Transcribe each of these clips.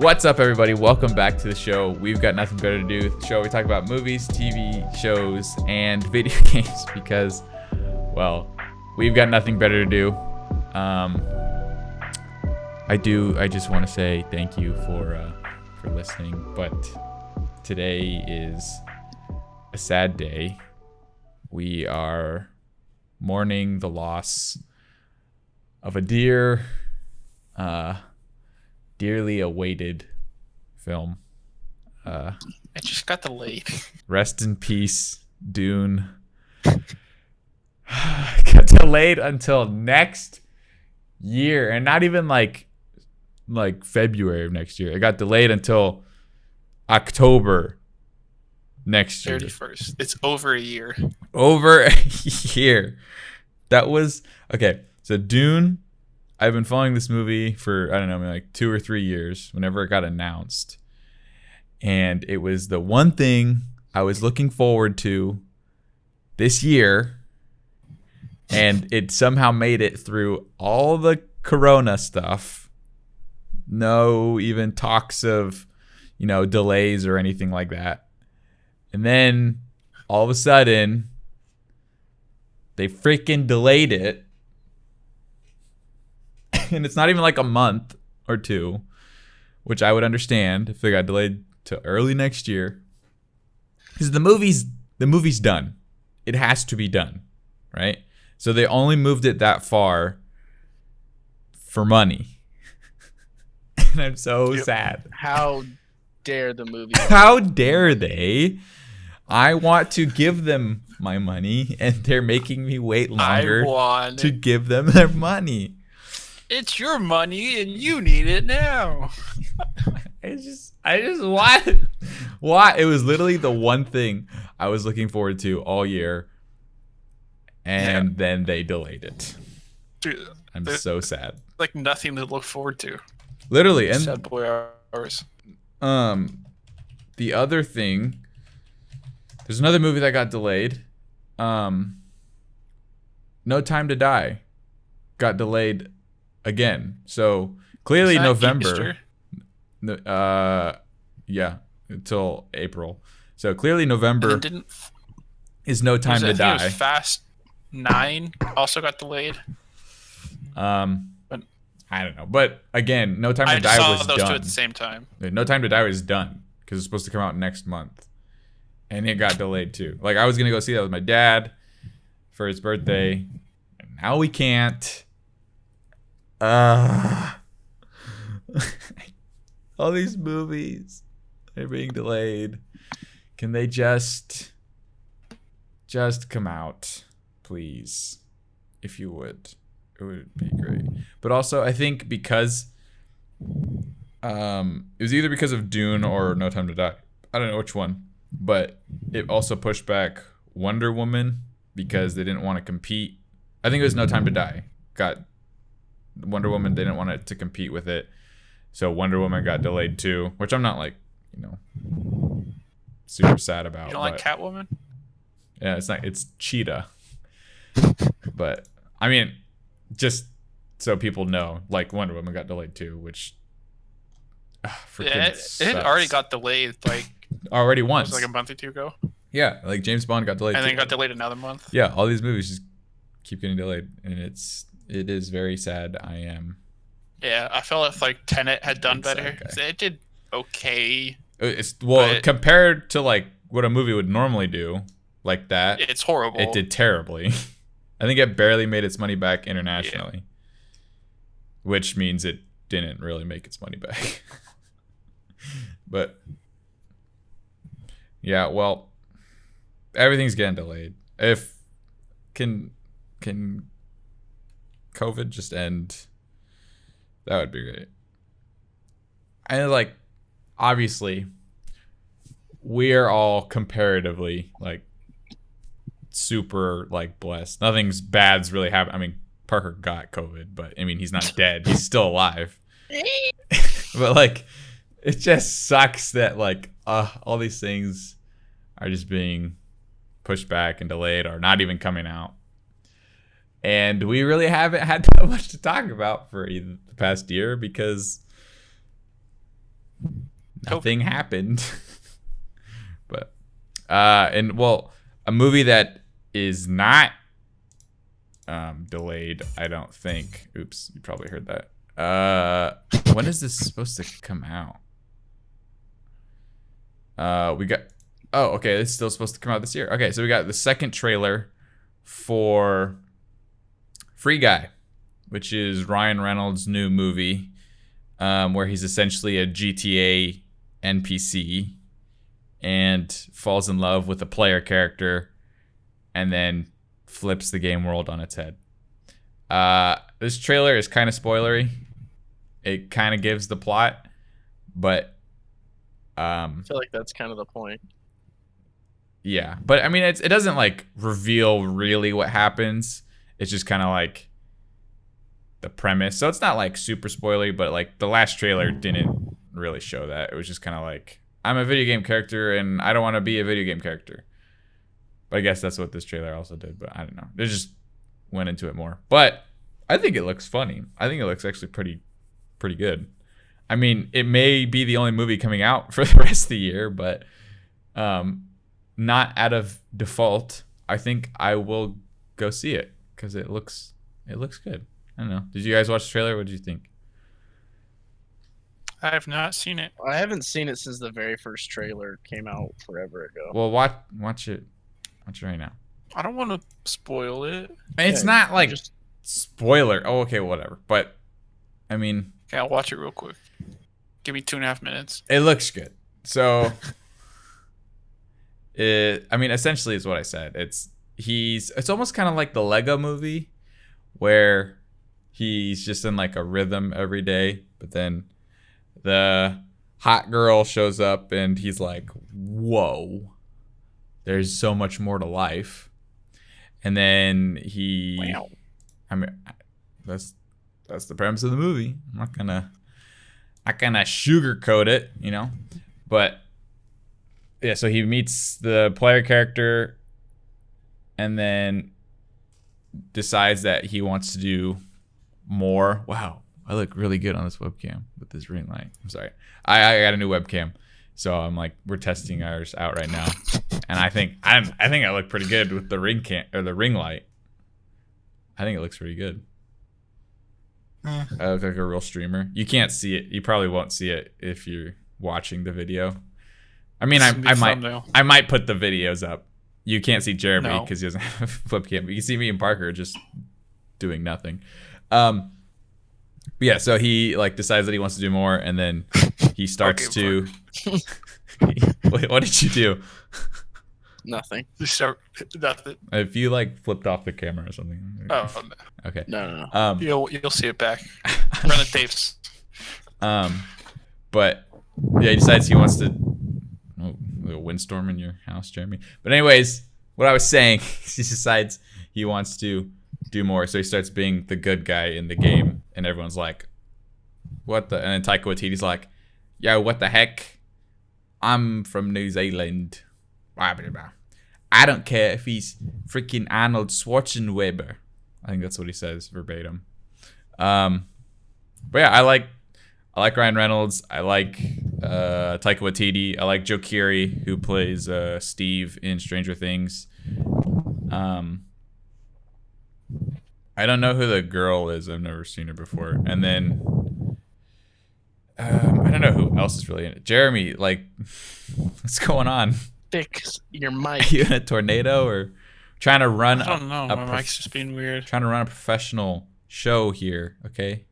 What's up, everybody? Welcome back to the show. We've got nothing better to do. The show we talk about movies, TV shows, and video games because, well, we've got nothing better to do. I just want to say thank you for listening, but today is a sad day. We are mourning the loss of a dearly awaited film. It just got delayed. Rest in peace, Dune. Got delayed until next year, and not even like February of next year. It got delayed until October next year. 31st. It's over a year. Over a year. That was okay. So Dune, I've been following this movie for, I don't know, like 2 or 3 years whenever it got announced. And it was the one thing I was looking forward to this year. And it somehow made it through all the Corona stuff. No even talks of, delays or anything like that. And then all of a sudden, they freaking delayed it. And it's not even like a month or two, which I would understand if they got delayed to early next year. Because the movie's done. It has to be done, right? So they only moved it that far for money. And I'm so sad. How dare the movie? How dare they? I want to give them my money, and they're making me wait longer to give them their money. It's your money, and you need it now. I just want. Why? It was literally the one thing I was looking forward to all year, and then they delayed it. Dude, I'm so sad. Like nothing to look forward to. Literally, and sad boy hours. The other thing, there's another movie that got delayed. No Time to Die got delayed again. So clearly November. Until April. So clearly November is No Time to Die. It was Fast 9 also got delayed. I don't know, but again, No Time to Die was done. I saw those two at the same time. No Time to Die was done because it's supposed to come out next month, and it got delayed too. Like I was gonna go see that with my dad for his birthday, and now we can't. All these movies are being delayed. Can they just come out, please? If you would, it would be great. But also, I think because it was either because of Dune or No Time to Die. I don't know which one, but it also pushed back Wonder Woman because they didn't want to compete. I think it was No Time to Die. Got Wonder Woman, they didn't want it to compete with it. So Wonder Woman got delayed too, which I'm not super sad about. You don't like Catwoman? Yeah, it's Cheetah. But I mean, just so people know, like Wonder Woman got delayed too, which it already got delayed already once. It was like a month or two ago. Yeah, like James Bond got delayed. And then got delayed another month. Yeah, all these movies just keep getting delayed, and it is very sad. I am. Yeah, I felt like Tenet had done better. It did okay. Compared to like what a movie would normally do, like that, it's horrible. It did terribly. I think it barely made its money back internationally, which means it didn't really make its money back. But yeah, well, everything's getting delayed. If can COVID just end? That would be great. And obviously, we're all comparatively super blessed. Nothing's bad's really happened. I mean, Parker got COVID, but I mean he's not dead. He's still alive. But it just sucks that all these things are just being pushed back and delayed or not even coming out. And we really haven't had that much to talk about for the past year because nothing happened. But and well, a movie that is not delayed, I don't think. Oops, you probably heard that. When is this supposed to come out? We got. Oh, okay. It's still supposed to come out this year. Okay, so we got the second trailer for Free Guy, which is Ryan Reynolds' new movie, where he's essentially a GTA NPC and falls in love with a player character and then flips the game world on its head. This trailer is kind of spoilery. It kind of gives the plot, but I feel like that's kind of the point. Yeah, but I mean, it doesn't like reveal really what happens. It's just kind of like the premise. So it's not like super spoilery, but like the last trailer didn't really show that. It was just kind of like, I'm a video game character and I don't want to be a video game character. But I guess that's what this trailer also did. But I don't know. They just went into it more. But I think it looks funny. I think it looks actually pretty good. I mean, it may be the only movie coming out for the rest of the year, but not out of default. I think I will go see it because it looks good. I don't know. Did you guys watch the trailer? What did you think? I have not seen it. I haven't seen it since the very first trailer came out forever ago. Well, watch it. Watch it right now. I don't want to spoil it. It's not like just spoiler. Oh, okay, whatever. But I mean, okay, I'll watch it real quick. Give me 2.5 minutes. It looks good. So, I mean, essentially, is what I said. It's almost kind of like the Lego Movie, where he's just in like a rhythm every day, but then the hot girl shows up and he's like, "Whoa, there's so much more to life." And then Wow. I mean, that's the premise of the movie. I'm not gonna sugarcoat it, you know. But yeah, so he meets the player character and then decides that he wants to do more. Wow, I look really good on this webcam with this ring light. I'm sorry. I got a new webcam. So I'm like, we're testing ours out right now. And I think I look pretty good with the ring light. I think it looks pretty good. I look like a real streamer. You can't see it. You probably won't see it if you're watching the video. I mean, I might put the videos up. You can't see Jeremy because he doesn't have a webcam. But you can see me and Parker just doing nothing. But yeah, so he like decides that he wants to do more, and then he starts to. Wait, what did you do? Nothing. Nothing. If you like flipped off the camera or something. Oh, okay. No. You'll see it back. Run the tapes. But yeah, he decides he wants to. Oh, a little windstorm in your house, Jeremy. But anyways, what I was saying, he decides he wants to do more, so he starts being the good guy in the game, and everyone's like, "What the?" And then Taika Waititi's like, "Yo, what the heck? I'm from New Zealand. Blah, blah, blah. I don't care if he's freaking Arnold Schwarzenegger." I think that's what he says verbatim. But yeah, I like Ryan Reynolds. I like Taika Waititi. I like Joe Keery, who plays Steve in Stranger Things. I don't know who the girl is. I've never seen her before. And then I don't know who else is really in it. Jeremy, like, what's going on? Fix your mic. Are you in a tornado or trying to run? I don't know. My mic's just being weird. Trying to run a professional show here, okay?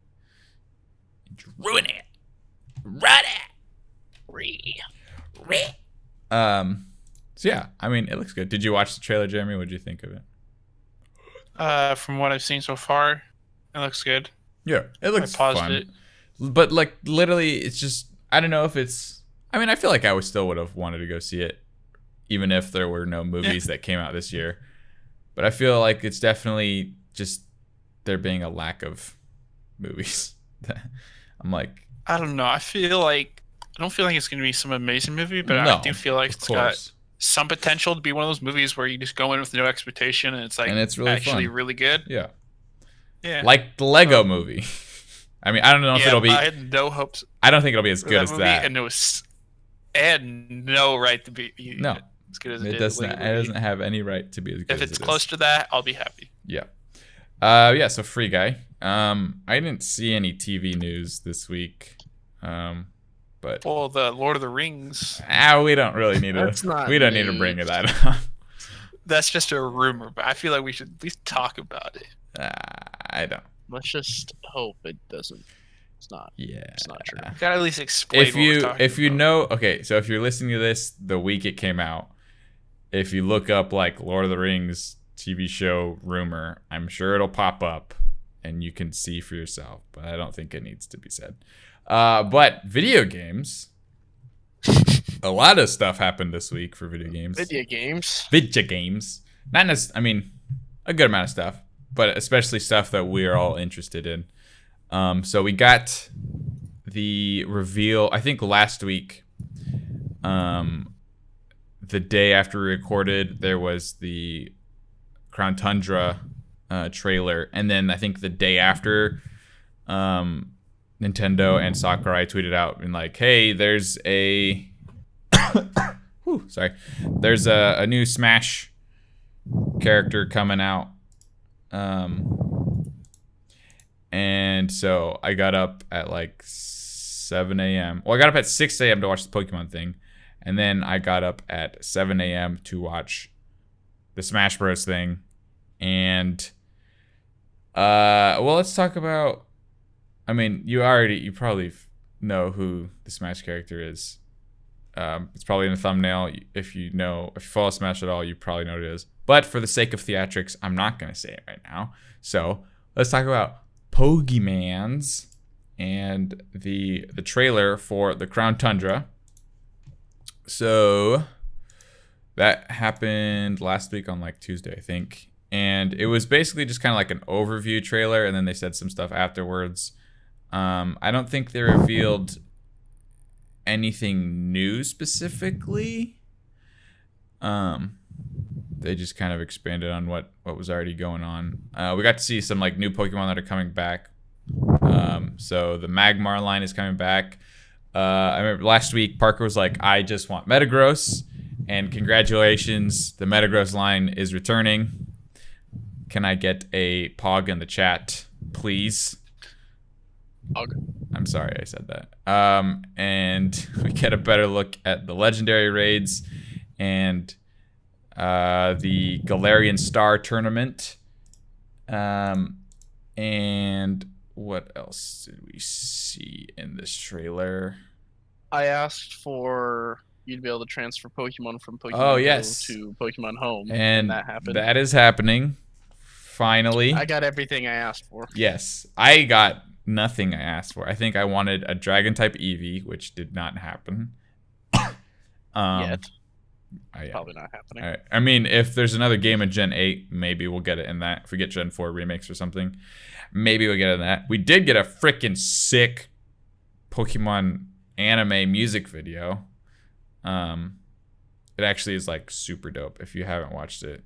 Ruin it. Run it. So yeah, I mean, it looks good. Did you watch the trailer, Jeremy? What did you think of it? From what I've seen so far, it looks good. Yeah, it looks I paused fun. it. But like literally, it's just I don't know if it's. I mean, I feel like I still would have wanted to go see it, even if there were no movies that came out this year. But I feel like it's definitely just there being a lack of movies. I'm like, I don't know. I don't feel like it's going to be some amazing movie, but No, I do feel like it's got some potential to be one of those movies where you just go in with no expectation and it's like And it's really actually fun. really good. Yeah. Yeah. Like the Lego movie. I mean, I don't know if it'll be. I had no hopes. I don't think it'll be as for good that as movie, that. and it had no right to be No, as good as it it does did. not. It doesn't have any right to be as good If as it's it close is. to that, I'll be happy. Yeah. Yeah. So Free Guy. I didn't see any TV news this week. But Well, the Lord of the Rings. we don't really need to. That's not We don't need to news. bring that up. That's just a rumor, but I feel like we should at least talk about it. I don't. Let's just hope it doesn't. It's not. Yeah. It's not true. We gotta at least explain. If you what we're talking know, about. okay, so if you're listening to this the week it came out, if you look up like Lord of the Rings TV show rumor, I'm sure it'll pop up and you can see for yourself, but I don't think it needs to be said. But video games, a lot of stuff happened this week for video games. Video games. Video games. Not necessarily, I mean, a good amount of stuff, but especially stuff that we're all interested in. So we got the reveal, I think last week, the day after we recorded, there was the Crown Tundra trailer. And then I think the day after, Nintendo and Sakurai tweeted out and like, hey, there's a there's a new Smash character coming out. And so I got up at like 7 a.m. Well, I got up at 6 a.m. to watch the Pokemon thing. And then I got up at 7 a.m. to watch the Smash Bros. Thing. And, well, let's talk about, I mean, you probably know who the Smash character is. It's probably in the thumbnail. If you follow Smash at all, you probably know what it is. But for the sake of theatrics, I'm not going to say it right now. So let's talk about Pokemans and the trailer for the Crown Tundra. So that happened last week on like Tuesday, I think. And it was basically just kind of like an overview trailer, and then they said some stuff afterwards. I don't think they revealed anything new specifically. They just kind of expanded on what was already going on. We got to see some like new Pokemon that are coming back. So the Magmar line is coming back. I remember last week Parker was like, I just want Metagross, and congratulations, the Metagross line is returning. Can I get a Pog in the chat, please? Pog. I'm sorry I said that. And we get a better look at the legendary raids and the Galarian Star tournament. And what else did we see in this trailer? I asked for you to be able to transfer Pokemon from Pokemon Go to Pokemon Home, and that happened. That is happening. Finally. I got everything I asked for. Yes, I got nothing I asked for. I think I wanted a Dragon type Eevee, which did not happen. Yet. Yeah. Probably not happening. All right. I mean, if there's another game in Gen 8, maybe we'll get it in that. If we get Gen 4 remakes or something, maybe we'll get it in that. We did get a freaking sick Pokemon anime music video. It actually is like super dope. If you haven't watched it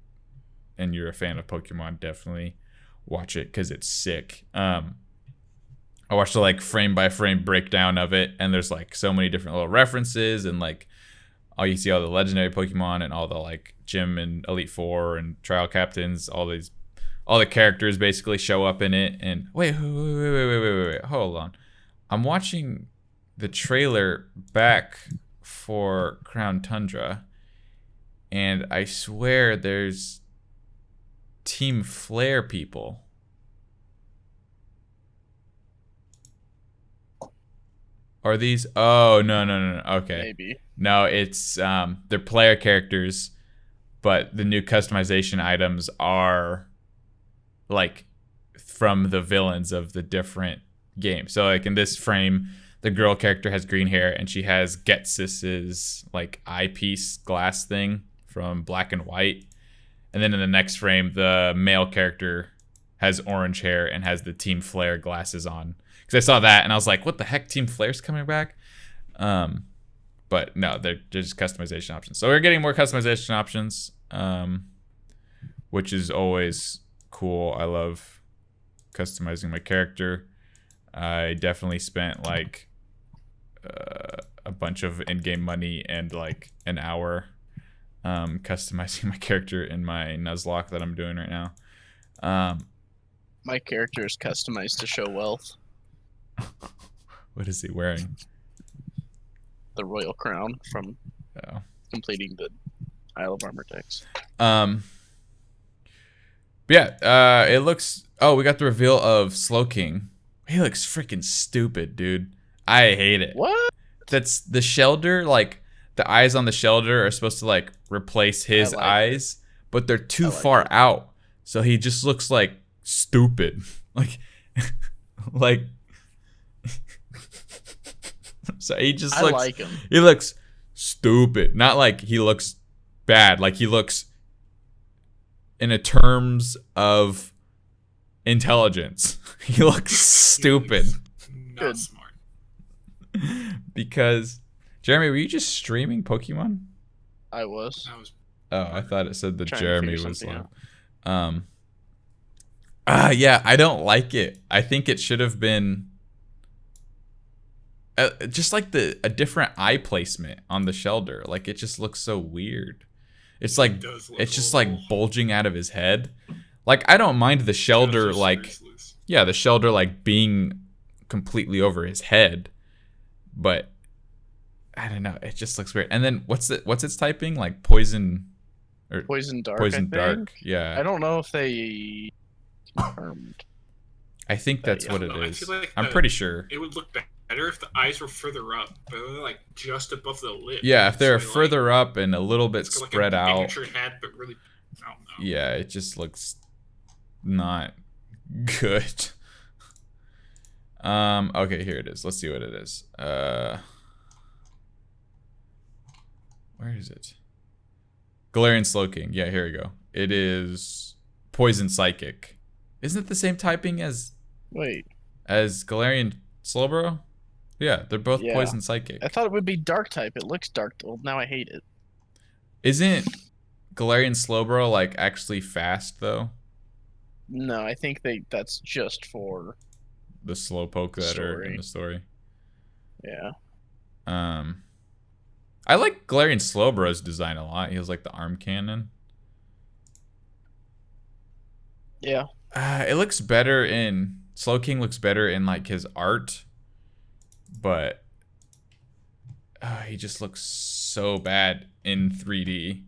and you're a fan of Pokemon, definitely watch it because it's sick. I watched the like frame by frame breakdown of it, and there's like so many different little references, and like you see all the legendary Pokemon and all the like gym and Elite Four and Trial Captains, all the characters basically show up in it. And wait, hold on. I'm watching the trailer back for Crown Tundra, and I swear there's Team Flare people. Are these? Oh, no. Okay. Maybe. No, it's they're player characters, but the new customization items are like from the villains of the different games. So like in this frame, the girl character has green hair and she has Getsis's like eyepiece glass thing from Black and White. And then in the next frame, the male character has orange hair and has the Team Flare glasses on. Because I saw that and I was like, what the heck? Team Flare's coming back? But no, they're just customization options. So we're getting more customization options, which is always cool. I love customizing my character. I definitely spent like a bunch of in-game money and like an hour customizing my character in my Nuzlocke that I'm doing right now. My character is customized to show wealth. What is he wearing? The royal crown from Oh. completing the Isle of Armor decks. Yeah, it looks... Oh, we got the reveal of Slow King. He looks freaking stupid, dude. I hate it. What? That's the Shelder, like, the eyes on the Shelder are supposed to, like, replace his eyes, but they're too far out. So he just looks, like, stupid. Like, like... So he just looks... like him. He looks stupid. Not like he looks bad. Like, he looks... in a terms of intelligence. He looks stupid. Not smart. Because Jeremy, were you just streaming Pokemon? I was. Oh, I thought it said that Trying to Jeremy figure was something like yeah, I don't like it. I think it should have been just like a different eye placement on the Shelder. Like, it just looks so weird. It's like it's just like bulging out of his head. Like, I don't mind the Shelder, like, yeah, the Shelder like being completely over his head, but I don't know, it just looks weird. And then what's its typing? Like poison or Poison Dark. Poison Dark. Yeah. I don't know if they confirmed. I think that's what it I is. feel like I'm pretty sure. It would look better if the eyes were further up, but they're like just above the lip. Yeah, if they're So, further up and a little bit it's got, spread like a out. miniature head, but really, I don't know. Yeah, it just looks not good. Okay, here it is. Let's see what it is. Where is it? Galarian Slowking. Yeah, here we go. It is Poison Psychic. Isn't it the same typing as Galarian Slowbro? Yeah, they're both Poison Psychic. I thought it would be Dark type. It looks Dark. Well, now I hate it. Isn't Galarian Slowbro like actually fast though? No, I think that's just for the Slowpoke that are in the story. Yeah. I like Galarian Slowbro's design a lot. He has like the arm cannon. Yeah. It looks better in Slowking looks better in like his art, but he just looks so bad in 3D.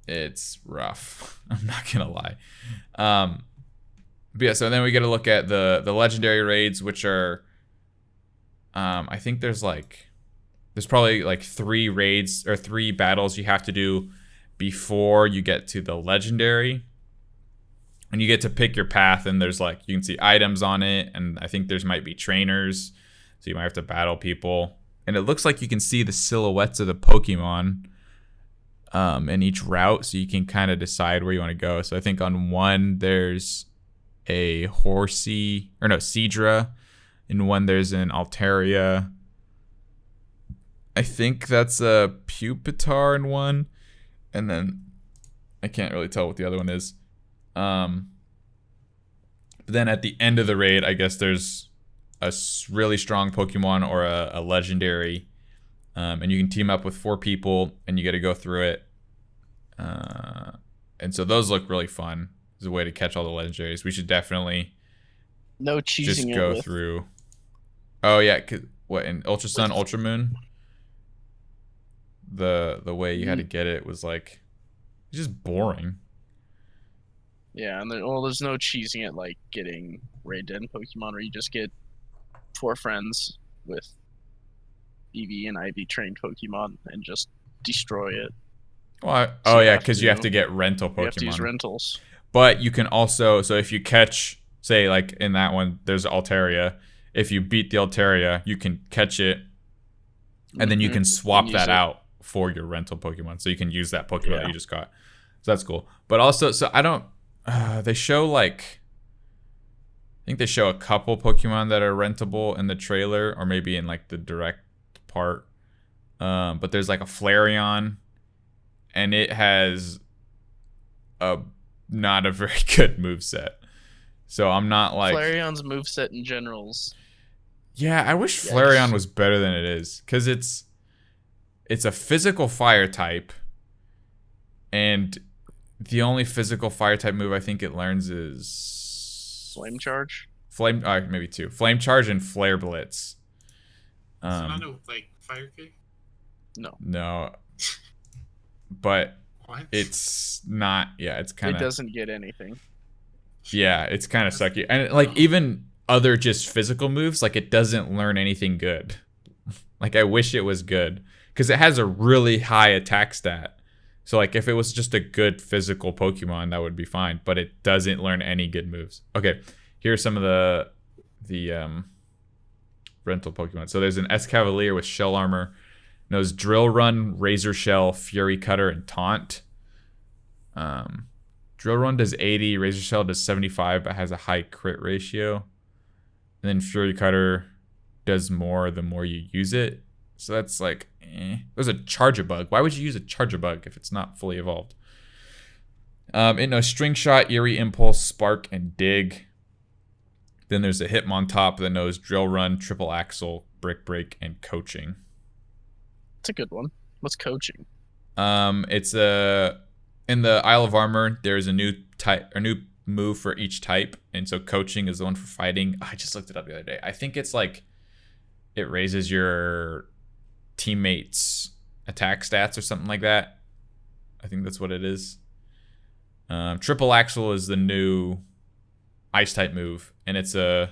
It's rough. I'm not gonna lie. But yeah, so then we get to look at the legendary raids, which are I think there's probably like 3 raids or 3 battles you have to do before you get to the legendary. And you get to pick your path, and there's like, you can see items on it, and I think there's might be trainers, so you might have to battle people. And it looks like you can see the silhouettes of the Pokemon in each route, so you can kind of decide where you want to go. So I think on one there's a Seadra. In one there's an Altaria. I think that's a Pupitar in one. And then I can't really tell what the other one is. But then at the end of the raid, I guess there's a really strong Pokemon or a legendary. And you can team up with 4 people, and you get to go through it. And so those look really fun. There's a way to catch all the legendaries. We should definitely just go through. Oh yeah, what in Ultra Sun, Ultra Moon? The way you had to get it was like just boring. Yeah, and there's no cheesing it like getting raid den Pokemon, where you just get 4 friends with EV and IV trained Pokemon and just destroy it. Well, oh yeah, because you have to get rental Pokemon. You have to use rentals. But you can also, so if you catch, say like in that one, there's Altaria. If you beat the Altaria, you can catch it, and then you can swap that out for your rental Pokemon. So you can use that Pokemon that you just caught. So that's cool. But also, so I don't, they show like, I think they show a couple Pokemon that are rentable in the trailer, or maybe in like the direct part. But there's like a Flareon, and it has not a very good moveset. So I'm not like... Flareon's moveset in general's... Yeah, I wish Yikes. Flareon was better than it is. Because it's a physical fire type. And the only physical fire type move I think it learns is... Flame Charge? Maybe 2. Flame Charge and Flare Blitz. It's not no, like, fire kick? No. But What? it's not... Yeah, it's kind It of... doesn't get anything. Yeah, it's kind of sucky. And, like, even other just physical moves, like, it doesn't learn anything good. Like, I wish it was good. Because it has a really high attack stat. So, like, if it was just a good physical Pokemon, that would be fine. But it doesn't learn any good moves. Okay, here's some of the rental Pokemon. So there's an Escavalier with Shell Armor. Knows Drill Run, Razor Shell, Fury Cutter, and Taunt. Drill Run does 80, Razor Shell does 75, but has a high crit ratio. And then Fury Cutter does more the more you use it. So that's like, There's a Charge-a-Bug. Why would you use a Charge-a-Bug if it's not fully evolved? It knows String Shot, Eerie Impulse, Spark, and Dig. Then there's a Hitmontop that knows Drill Run, Triple Axle, Brick Break, and Coaching. It's a good one. What's Coaching? It's in the Isle of Armor. There's a new type or new move for each type, and so Coaching is the one for fighting. I just looked it up the other day. I think it's like it raises your teammates' attack stats or something like that. I think that's what it is. Triple Axle is the new Ice type move, and it's a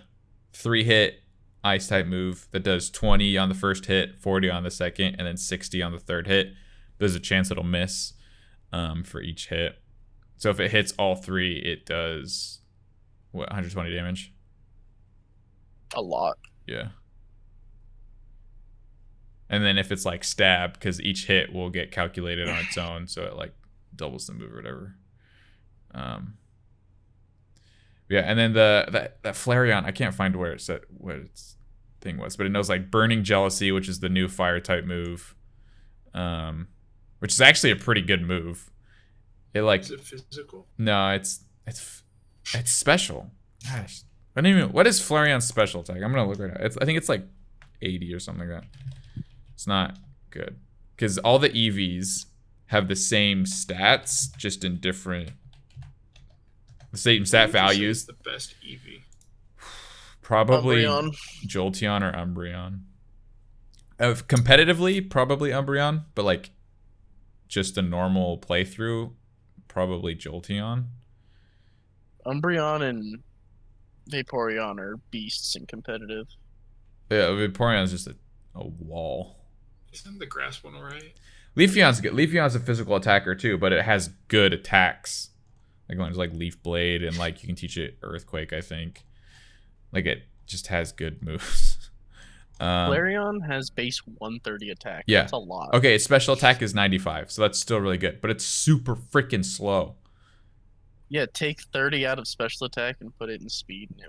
3-hit Ice type move that does 20 on the first hit, 40 on the second, and then 60 on the third hit. There's a chance it'll miss for each hit. So if it hits all 3, it does 120 damage. A lot. Yeah. And then if it's like stab, because each hit will get calculated on its own, so it like doubles the move or whatever. Yeah, and then that Flareon, I can't find where it's what its thing was, but it knows like Burning Jealousy, which is the new fire type move, which is actually a pretty good move. It like Is it physical? no, it's special. Gosh, I don't even. What is Flareon's special attack? I'm gonna look right now. I think it's like 80 or something like that. It's not good because all the EVs have the same stats, just in different. The same stat values. The best EV. Probably Umbreon. Jolteon or Umbreon. Competitively, probably Umbreon, but like just a normal playthrough, probably Jolteon. Umbreon and Vaporeon are beasts in competitive. Yeah, Vaporeon is just a wall. Isn't the grass one alright? Leafeon's good. Leafeon's a physical attacker too, but it has good attacks. Like ones like Leaf Blade, and like you can teach it Earthquake, I think. Like it just has good moves. Flareon has base 130 attack. Yeah. That's a lot. Okay, its special attack is 95, so that's still really good, but it's super freaking slow. Yeah, take 30 out of special attack and put it in speed, and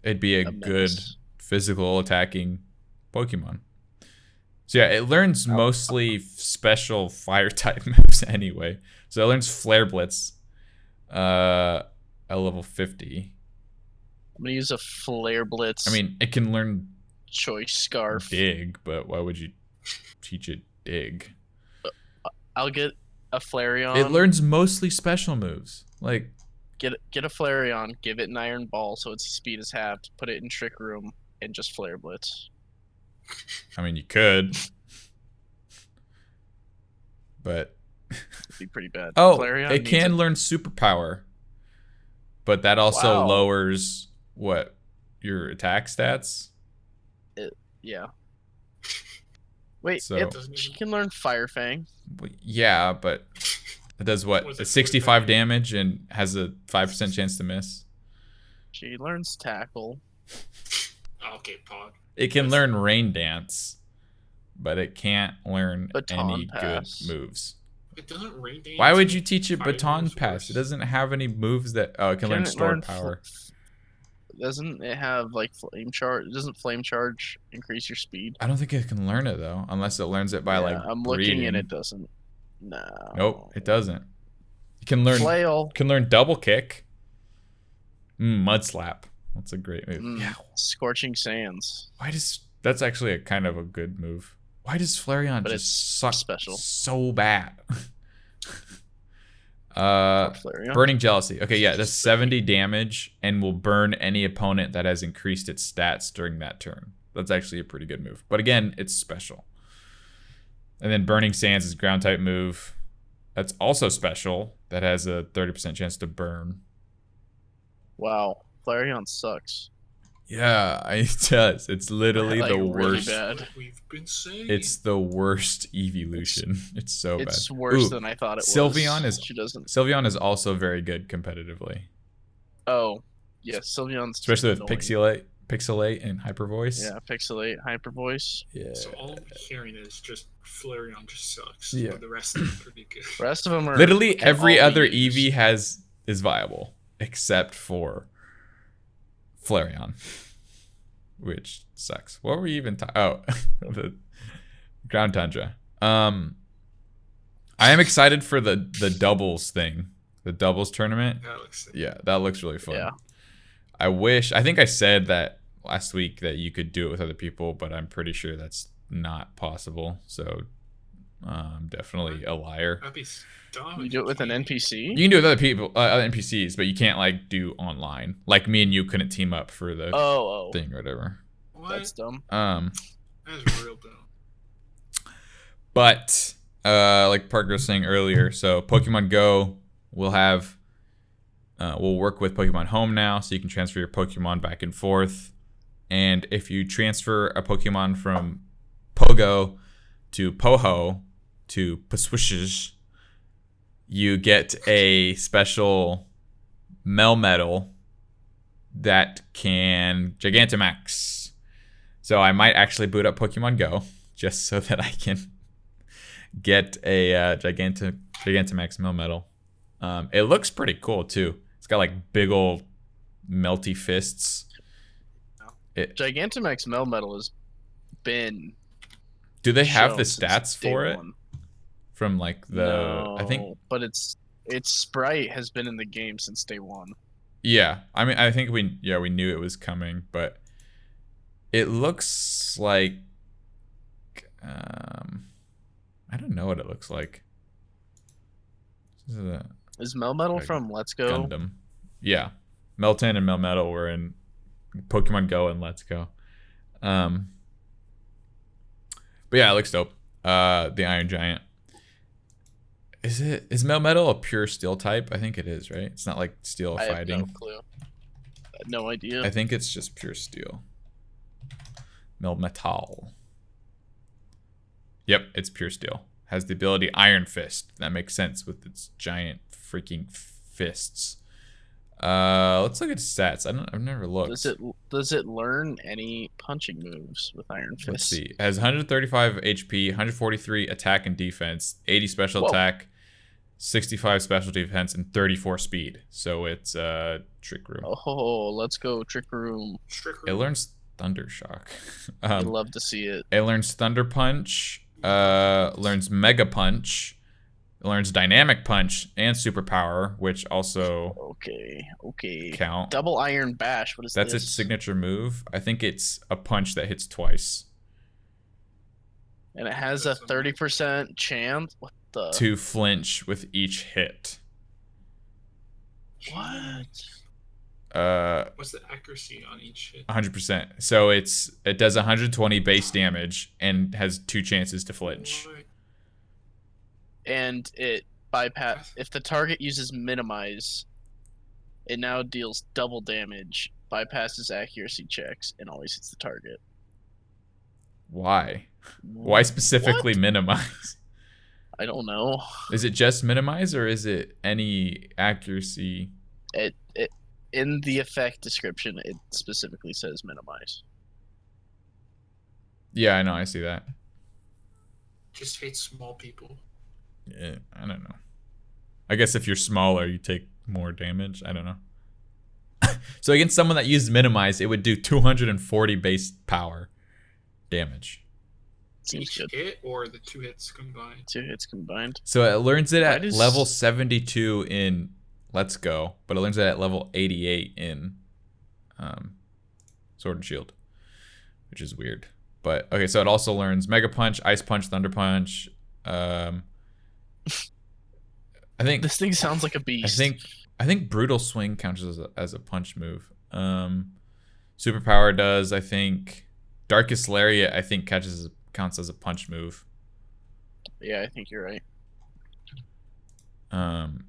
It'd be a a good menace. physical attacking Pokemon. So yeah, it learns mostly special fire type moves anyway. So it learns Flare Blitz at level 50. I'm gonna use a Flare Blitz. I mean, it can learn Choice Scarf. Dig, but why would you teach it Dig? I'll get a Flareon. It learns mostly special moves. Like Get a Flareon, give it an Iron Ball so its speed is halved, put it in Trick Room, and just Flare Blitz. I mean, you could, but It'd be pretty bad. oh, Flareon it needs can learn Superpower, but that also Wow. lowers what your attack stats. Yeah. Wait, So- she can learn Fire Fang. Yeah, but it does what? Was it 65 damage and has a 5% chance to miss. She learns Tackle. Oh, okay, Pod. It can learn Rain Dance, but it can't learn Baton any Pass. good moves. It doesn't rain dance. Why would you teach it Fire Baton moves Pass? worse. It doesn't have any moves that. Oh, it can learn Can it Stored learn Power. Doesn't it have like Flame Charge? Doesn't Flame Charge increase your speed? I don't think it can learn it though, unless it learns it by Yeah, like. I'm looking breeding. and it doesn't. No. Nope, it doesn't. It can learn. Flail. Can learn Double Kick. Mud Slap. That's a great move. Yeah. Scorching Sands. That's actually a kind of a good move. Why does Flareon But just it's suck special. so bad? Flareon. Burning Jealousy. Okay, yeah, that's 70 damage and will burn any opponent that has increased its stats during that turn. That's actually a pretty good move. But again, it's special. And then Burning Sands is ground type move. That's also special. That has a 30% chance to burn. Wow. Flareon sucks. Yeah, it does. It's literally Like, the really worst. bad. What we've been saying. It's the worst evolution. It's so bad. It's worse Ooh, than I thought it Sylveon was. is She doesn't. Sylveon is also very good competitively, Oh, yeah. Sylveon's especially with annoying. Pixelate, and Hyper Voice. Yeah, Pixelate, Hyper Voice. Yeah. So all I'm hearing is just Flareon just sucks. Yeah. But the rest of them are pretty good. The rest of them are Literally can every all be other used. EV is viable except for Flareon, which sucks. What were we even talking? Oh, the Crown Tundra. I am excited for the doubles thing, the doubles tournament. That looks sick. Yeah, that looks really fun. Yeah. I think I said that last week that you could do it with other people, but I'm pretty sure that's not possible. So definitely a liar. That'd be dumb. You do it with an NPC? You can do it with other people, other NPCs, but you can't like do online. Like me and you couldn't team up for the Oh. thing or whatever. What? That's dumb. That's real dumb. But like Parker was saying earlier, so Pokemon Go will have will work with Pokemon Home now, so you can transfer your Pokemon back and forth. And if you transfer a Pokemon from Pogo to Poho to Paswishes, you get a special Melmetal that can Gigantamax. So I might actually boot up Pokemon Go just so that I can get a Gigantamax Melmetal. It looks pretty cool too. It's got like big old melty fists. Gigantamax Melmetal has been. Do they have the shown stats since day for it? one. From like the No, I think but its sprite has been in the game since day one. yeah. I mean I think we knew it was coming, but it looks like I don't know what it looks like. This is a Is Melmetal Like from Let's Go? Gundam. Yeah. Meltan and Melmetal were in Pokemon Go and Let's Go. But yeah, it looks dope. The Iron Giant. Is Melmetal a pure steel type? I think it is, right? It's not like steel I have fighting. no clue. I had no idea. I think it's just pure steel. Melmetal. Yep, it's pure steel. Has the ability Iron Fist. That makes sense with its giant freaking fists. Let's look at stats. I've never looked. Does it learn any punching moves with Iron Fist? Let's see. It has 135 HP, 143 attack and defense, 80 special attack, 65 special defense, and 34 speed. So it's Trick Room. Oh, let's go Trick Room. It learns Thunder Shock. I'd love to see it. It learns Thunder Punch, learns Mega Punch, it learns Dynamic Punch and Superpower, which also Okay. count. Double Iron Bash. What is That's this? its signature move. I think it's a punch that hits twice. And it has a 30% chance. What the? To flinch with each hit. What? What's the accuracy on each hit? 100%. So it does 120 base damage and has 2 chances to flinch. What? And it bypass. If the target uses Minimize, it now deals double damage, bypasses accuracy checks, and always hits the target. Why? Why specifically Minimize? I don't know. Is it just Minimize or is it any accuracy? It in the effect description, it specifically says Minimize. Yeah, I know. I see that. Just hate small people. Yeah, I don't know. I guess if you're smaller, you take more damage. I don't know. So against someone that used Minimize, it would do 240 base power damage. Seems Each good. hit or the 2 hits combined? 2 hits combined. So it learns it Why at does- level 72 in Let's Go, but it learns that at level 88 in Sword and Shield, which is weird. But okay, so it also learns Mega Punch, Ice Punch, Thunder Punch. I think This thing sounds like a beast. I think Brutal Swing counts as a punch move. Superpower does. I think Darkest Lariat counts as a punch move. Yeah, I think you're right. Um,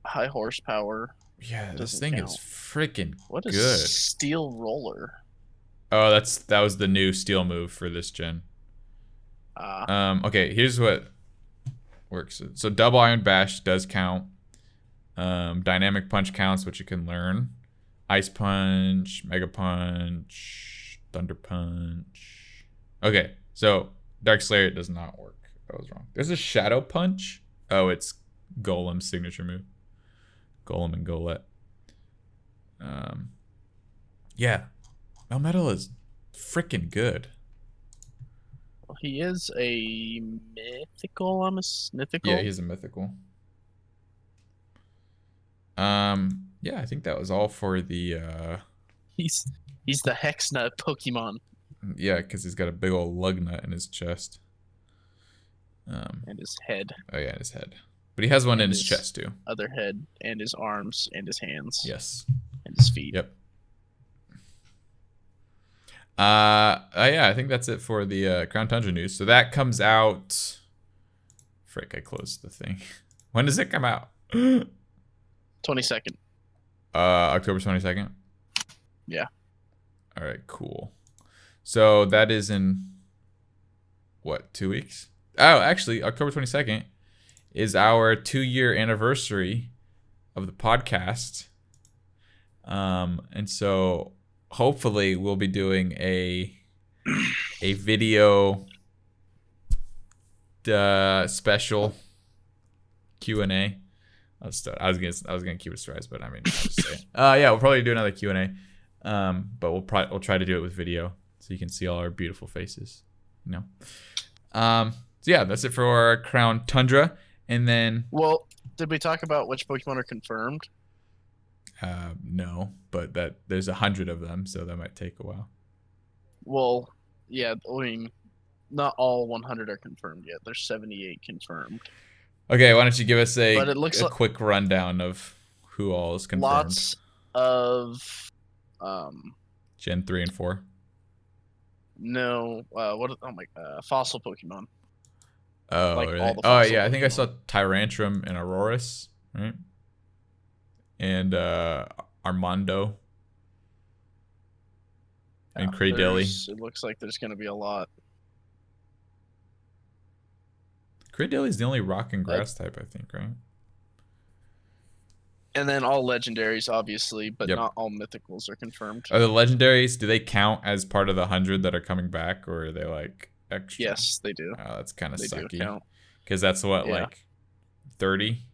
High horsepower. yeah, this Doesn't thing count. is freaking What is good. Steel Roller? Oh, that was the new steel move for this gen. Okay, here's what works. So double Iron Bash does count. Dynamic Punch counts, which you can learn. Ice Punch, Mega Punch, Thunder Punch. Okay, so Dark Slayer does not work. I was wrong. There's a Shadow Punch. Oh, it's Golem's signature move. Golem and Golett. Yeah. Melmetal is freaking good. Well, he is a mythical. Mythical. Yeah, he's a mythical. Yeah, I think that was all for the He's the Hex Nut Pokemon. yeah, because he's got a big old lug nut in his chest. And his head. Oh yeah, in his head. But he has one in And his his- chest too. Other head, and his arms, and his hands, Yes. and his feet. Yep. Yeah, I think that's it for the Crown Tundra news. So that comes out. Frick, I closed the thing. When does it come out? 22nd. October 22nd. Yeah. All right, cool. So that is in what, 2 weeks? Oh, actually, October 22nd is our 2-year anniversary of the podcast. And so hopefully we'll be doing a video special Q&A. I was gonna keep it surprise, but I mean, I'll just say it. Yeah, we'll probably do another Q&A. But we'll try to do it with video so you can see all our beautiful faces. So yeah, that's it for our Crown Tundra. And then Well, did we talk about which Pokemon are confirmed? no, but that there's 100 of them, so that might take a while. Well, yeah, I mean, not all 100 are confirmed yet. There's 78 confirmed. Okay, why don't you give us But it looks a like- quick rundown of who all is confirmed? Lots of Gen 3 and 4. fossil Pokemon. Oh, Like really? all the Oh, fossil yeah. I think I Pokemon. saw Tyrantrum and Aurorus, right? And Armando and Cradilly. It looks like there's going to be a lot. Cradilly is the only rock and grass type, I think, right? And then all legendaries, obviously, but Yep. not all mythicals are confirmed. Are the legendaries, do they count as part of the 100 that are coming back, or are they like extra? Yes, they do. Oh, that's kind of They do sucky. count. Because that's what, Yeah. like 30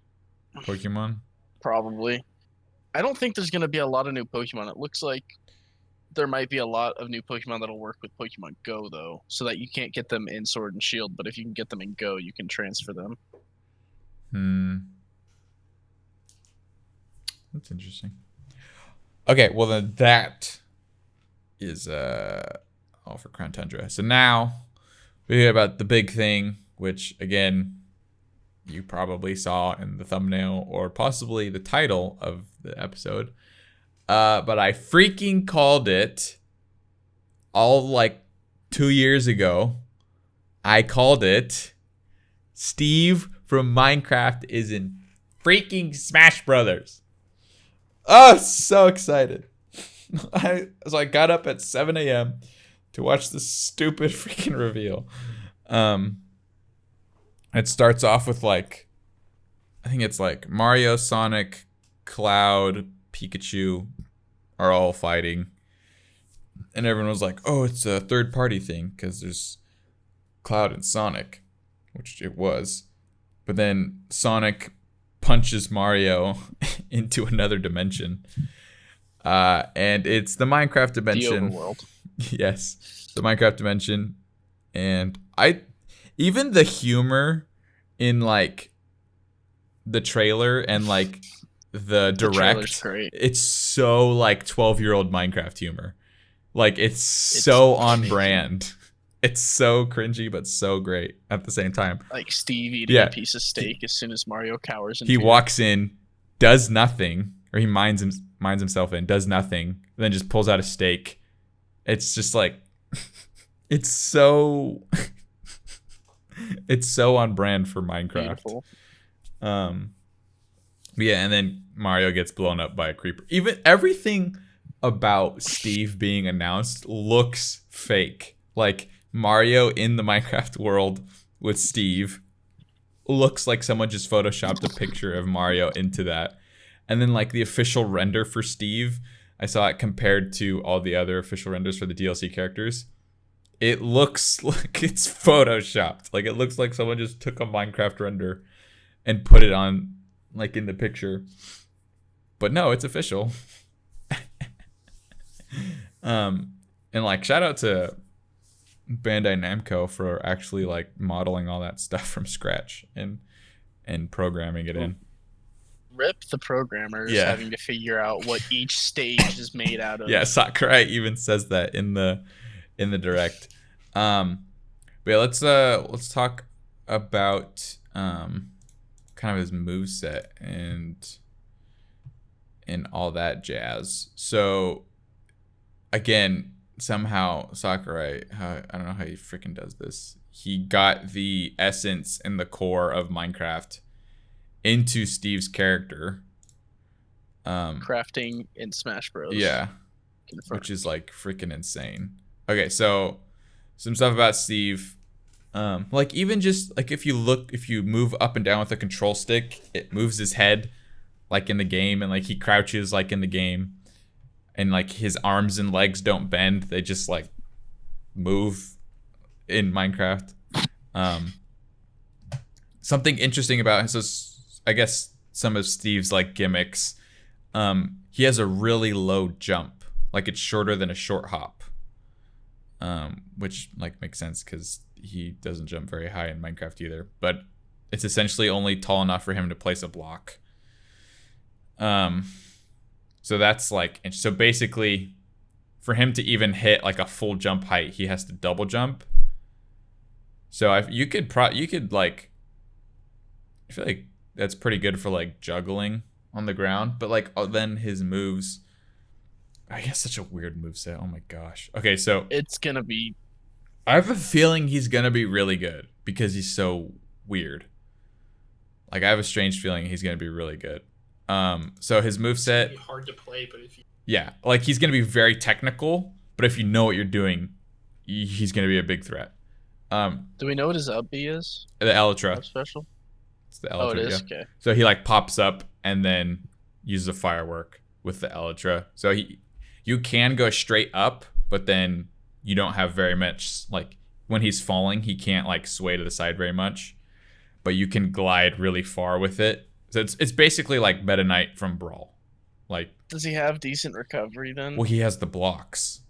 Pokemon? Probably. I don't think there's going to be a lot of new Pokemon. It looks like there might be a lot of new Pokemon that'll work with Pokemon Go, though, so that you can't get them in Sword and Shield, but if you can get them in Go, you can transfer them. That's interesting. Okay, well then that is all for Crown Tundra. So now we hear about the big thing, which again you probably saw in the thumbnail or possibly the title of the episode. But I freaking called it all like 2 years ago. I called it Steve from Minecraft is in freaking Smash Brothers. Oh, so excited. So I got up at 7 a.m. to watch this stupid freaking reveal. It starts off with like, I think it's like Mario, Sonic, Cloud, Pikachu are all fighting. And everyone was like, oh, it's a third party thing because there's Cloud and Sonic, which it was. But then Sonic punches Mario into another dimension. And it's the Minecraft The dimension. Overworld. Yes, the Minecraft dimension. And even the humor in like the trailer and like the trailer's direct, great. it's so like 12-year-old Minecraft humor. Like it's so on amazing. brand. It's so cringy but so great at the same time. Like Steve eating Yeah. a piece of steak as soon as Mario cowers in He fear. walks in, does nothing, or he minds himself in, does nothing, then just pulls out a steak. It's just like it's so it's so on brand for Minecraft. Beautiful. Yeah, and then Mario gets blown up by a creeper. Even everything about Steve being announced looks fake. Like Mario in the Minecraft world with Steve looks like someone just photoshopped a picture of Mario into that. And then like the official render for Steve, I saw it compared to all the other official renders for the DLC characters. It looks like it's photoshopped. Like it looks like someone just took a Minecraft render and put it on like in the picture. But no, it's official. And like shout out to Bandai Namco for actually like modeling all that stuff from scratch and programming it in. Rip the programmers Yeah. having to figure out what each stage is made out of. Yeah, Sakurai even says that in the direct. But yeah, let's talk about kind of his moveset and all that jazz. So again, somehow Sakurai, I don't know how he freaking does this. He got the essence and the core of Minecraft into Steve's character. Crafting in Smash Bros. Yeah. Confirmed. Which is like freaking insane. Okay, so some stuff about Steve. Like even just like if you move up and down with a control stick, it moves his head like in the game, and like he crouches like in the game, and like his arms and legs don't bend, they just like move in Minecraft. Something interesting about him, so I guess some of Steve's like gimmicks, he has a really low jump, like it's shorter than a short hop, which like makes sense because he doesn't jump very high in Minecraft either, but it's essentially only tall enough for him to place a block. So that's like, so basically for him to even hit like a full jump height, he has to double jump. So you could like, I feel like that's pretty good for like juggling on the ground, but like then his moves, he has such a weird moveset. Oh my gosh. Okay, so it's gonna be, I have a feeling he's gonna be really good because he's so weird. Like I have a strange feeling he's gonna be really good. So his moveset, It's hard to play, but if you yeah, like he's gonna be very technical, but if you know what you're doing, he's gonna be a big threat. do we know what his up B is? The Elytra. Up special? It's the Elytra. Oh, it is? Yeah. Okay. So he like pops up and then uses a firework with the Elytra. So you can go straight up, but then you don't have very much, like when he's falling, he can't like sway to the side very much, but you can glide really far with it. So it's basically like Meta Knight from Brawl. Like, Does he have decent recovery then? well, he has the blocks,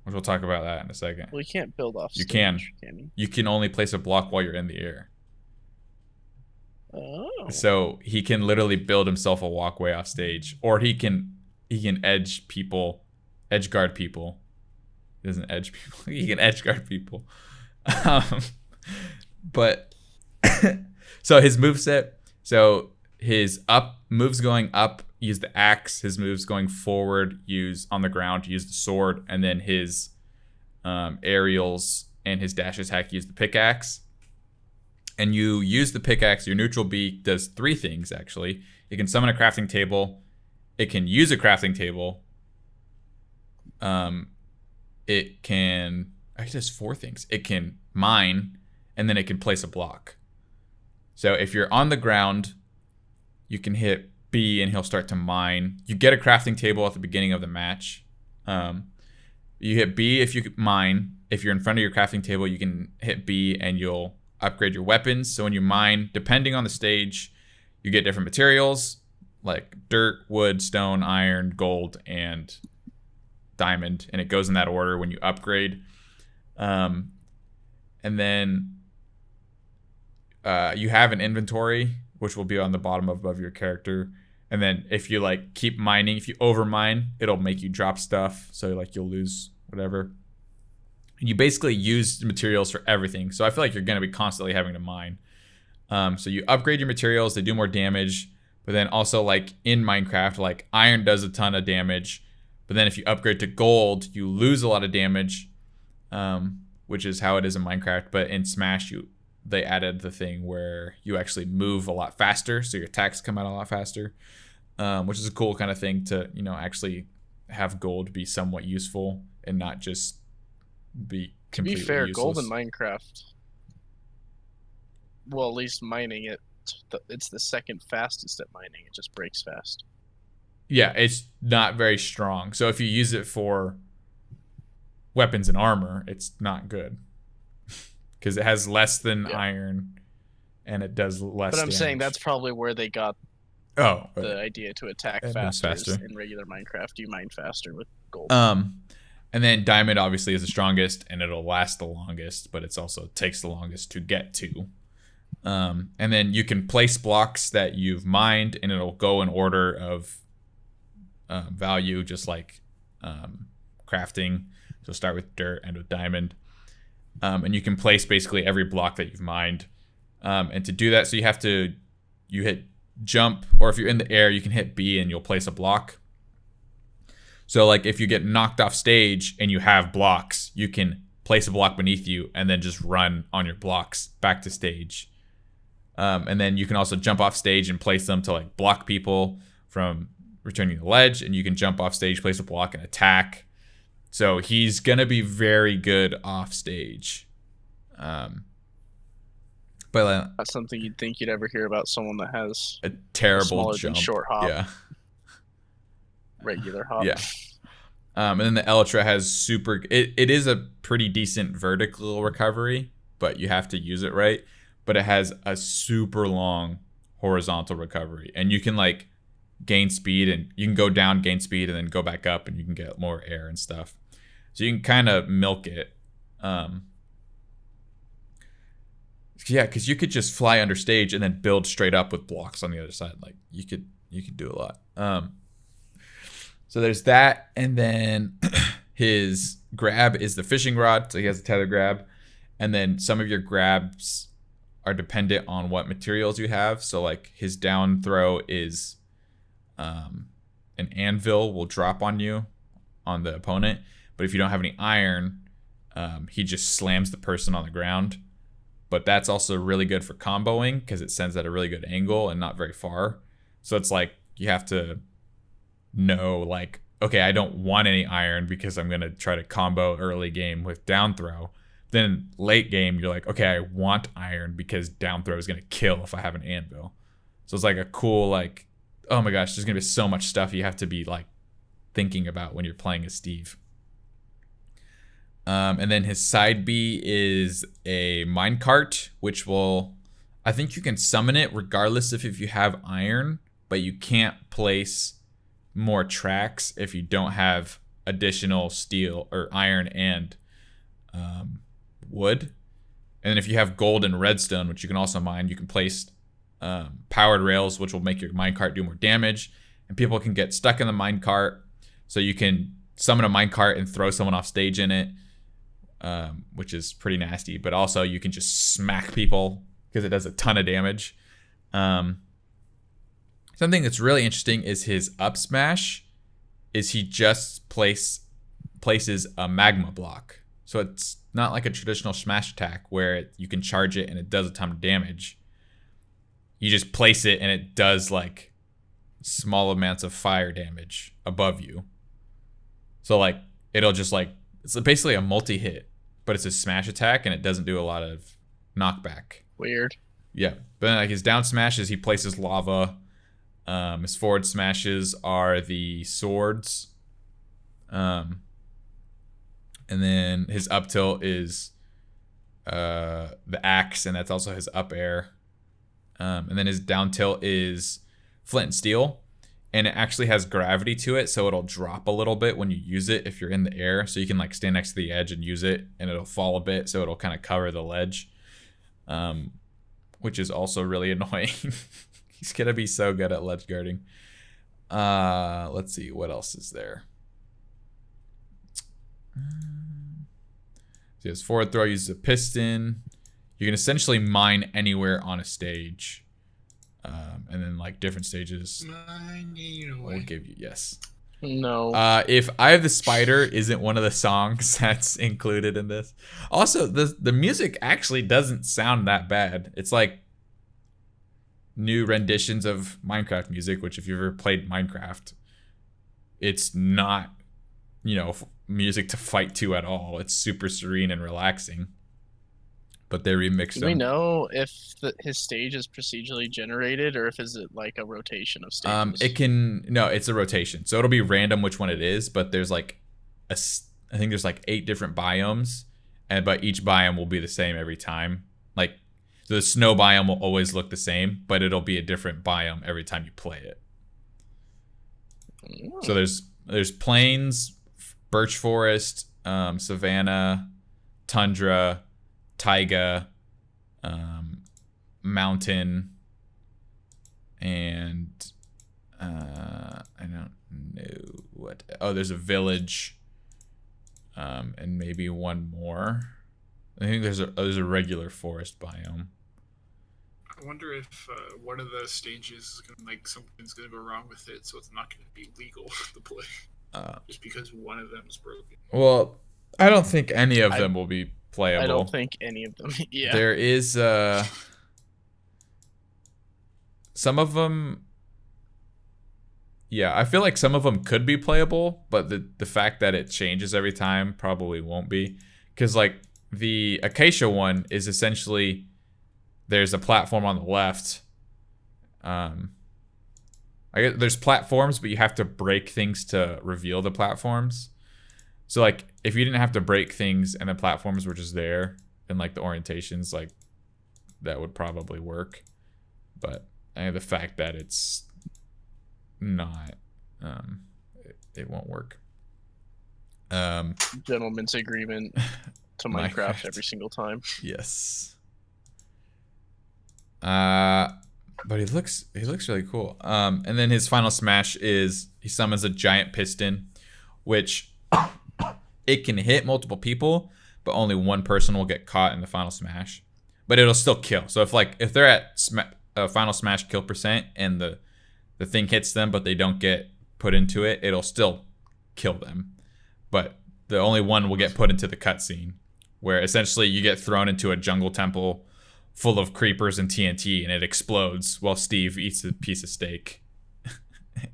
which we'll talk about that in a second. Well, he can't build off You stage, can he? You can only place a block while you're in the air. Oh. So he can literally build himself a walkway off stage, or he can edge guard people. He doesn't edge people. He can edge guard people. But so his moveset, so his up moves going up, use the axe. His moves going forward, use on the ground, use the sword, and then his aerials and his dash attack, use the pickaxe. And you use the pickaxe, your neutral B does 3 things actually. It can summon a crafting table, it can use a crafting table, it can, actually does 4 things. It can mine, and then it can place a block. So if you're on the ground, you can hit B and he'll start to mine. You get a crafting table at the beginning of the match. You hit B if you mine. If you're in front of your crafting table, you can hit B and you'll upgrade your weapons. So when you mine, depending on the stage, you get different materials like dirt, wood, stone, iron, gold, and diamond, and it goes in that order when you upgrade. And then you have an inventory, which will be on the bottom above your character, And then if you like keep mining, if you overmine, it'll make you drop stuff. So like you'll lose whatever. And you basically use materials for everything. So I feel like you're going to be constantly having to mine. So you upgrade your materials, they do more damage. But then also like in Minecraft, like iron does a ton of damage. But then if you upgrade to gold, you lose a lot of damage, which is how it is in Minecraft. But in Smash, they added the thing where you actually move a lot faster, so your attacks come out a lot faster, which is a cool kind of thing to, actually have gold be somewhat useful and not just be completely To be fair, useless. gold in Minecraft, well, at least mining it, it's the second fastest at mining. It just breaks fast. Yeah, it's not very strong. So if you use it for weapons and armor, it's not good. Because it has less than iron, and it does less But I'm damage. saying that's probably where they got the idea to attack faster. In regular Minecraft, you mine faster with gold. And then diamond obviously is the strongest, and it'll last the longest, but it's also takes the longest to get to. And then you can place blocks that you've mined, and it'll go in order of value, just like crafting. So start with dirt, end with diamond. And you can place basically every block that you've mined. And to do that, so you hit jump, or if you're in the air, you can hit B and you'll place a block. So like if you get knocked off stage and you have blocks, you can place a block beneath you and then just run on your blocks back to stage. And then you can also jump off stage and place them to like block people from returning the ledge, and you can jump off stage, place a block, and attack. So he's gonna be very good off stage. But that's something you'd think you'd ever hear about someone that has a terrible smaller jump. than short hop. Yeah. Regular hop. Yeah. And then the Elytra has it is a pretty decent vertical recovery, but you have to use it right. But it has a super long horizontal recovery, and you can like gain speed, and you can go down, gain speed, and then go back up, and you can get more air and stuff. So you can kind of milk it. Yeah, because you could just fly under stage and then build straight up with blocks on the other side. Like you could do a lot. So there's that, and then his grab is the fishing rod, so he has a tether grab, and then some of your grabs are dependent on what materials you have. So like his down throw is an anvil will drop on you, on the opponent, but if you don't have any iron, he just slams the person on the ground. But that's also really good for comboing because it sends at a really good angle and not very far. So it's like you have to know, like, okay, I don't want any iron because I'm going to try to combo early game with down throw. Then late game, you're like, okay, I want iron because down throw is going to kill if I have an anvil. So it's like a cool, like, oh my gosh, there's going to be so much stuff you have to be like thinking about when you're playing as Steve. And then his side B is a minecart, which will, I think you can summon it regardless if you have iron, but you can't place more tracks if you don't have additional steel or iron and wood. And then if you have gold and redstone, which you can also mine, you can place powered rails, which will make your minecart do more damage, and people can get stuck in the minecart. So you can summon a minecart and throw someone off stage in it, which is pretty nasty. But also you can just smack people because it does a ton of damage. Something that's really interesting is his up smash. Is he just places a magma block. So it's not like a traditional smash attack where you can charge it and it does a ton of damage. You just place it and it does like small amounts of fire damage above you. So like it'll just like, it's basically a multi-hit, but it's a smash attack and it doesn't do a lot of knockback. Weird. Yeah, but then like his down smashes, he places lava. His forward smashes are the swords. And then his up tilt is the axe, and that's also his up air. And then his down tilt is flint and steel, and it actually has gravity to it, so it'll drop a little bit when you use it if you're in the air. So you can like stand next to the edge and use it, and it'll fall a bit, so it'll kind of cover the ledge, which is also really annoying. He's gonna be so good at ledge guarding. Let's see, what else is there? So he has forward throw, uses a piston. You can essentially mine anywhere on a stage. And then like different stages will give you, yes. No. If I Have the Spider isn't one of the songs that's included in this. Also, the music actually doesn't sound that bad. It's like new renditions of Minecraft music, which if you've ever played Minecraft, it's not, music to fight to at all. It's super serene and relaxing. But they remixed them. Do we know if his stage is procedurally generated or if is it like a rotation of stages? It's a rotation. So it'll be random which one it is, but there's I think there's like 8 different biomes, but each biome will be the same every time. Like the snow biome will always look the same, but it'll be a different biome every time you play it. So there's plains, birch forest, savanna, tundra, taiga, mountain, and I don't know what. Oh, there's a village, and maybe one more. I think there's a regular forest biome. I wonder if one of the stages is gonna, something's gonna go wrong with it, so it's not gonna be legal to play. Just because one of them is broken. Well, I don't think any of them will be playable. I don't think any of them. Yeah. There is some of them. Yeah, I feel like some of them could be playable, but the fact that it changes every time probably won't be. Because like the Acacia one is essentially there's a platform on the left. I guess there's platforms, but you have to break things to reveal the platforms. So like if you didn't have to break things and the platforms were just there and like the orientations, like that would probably work. But the fact that it's not, it won't work. Gentleman's agreement to Minecraft every single time. Yes. But he looks really cool. And then his final smash is he summons a giant piston, which it can hit multiple people, but only one person will get caught in the final smash. But it'll still kill. So if they're at final smash kill percent and the thing hits them, but they don't get put into it, it'll still kill them. But the only one will get put into the cutscene, where essentially you get thrown into a jungle temple full of creepers and TNT, and it explodes while Steve eats a piece of steak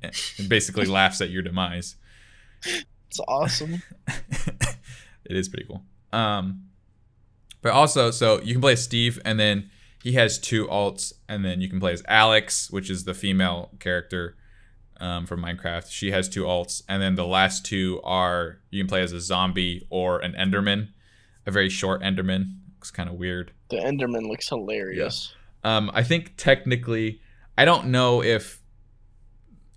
and basically laughs at your demise. It's awesome. It is pretty cool. But also, so you can play as Steve, and then he has 2 alts, and then you can play as Alex, which is the female character from Minecraft. She has 2 alts, and then the last 2 are you can play as a zombie or an Enderman, a very short Enderman. Looks kind of weird. The Enderman looks hilarious. Yeah. I think technically, I don't know if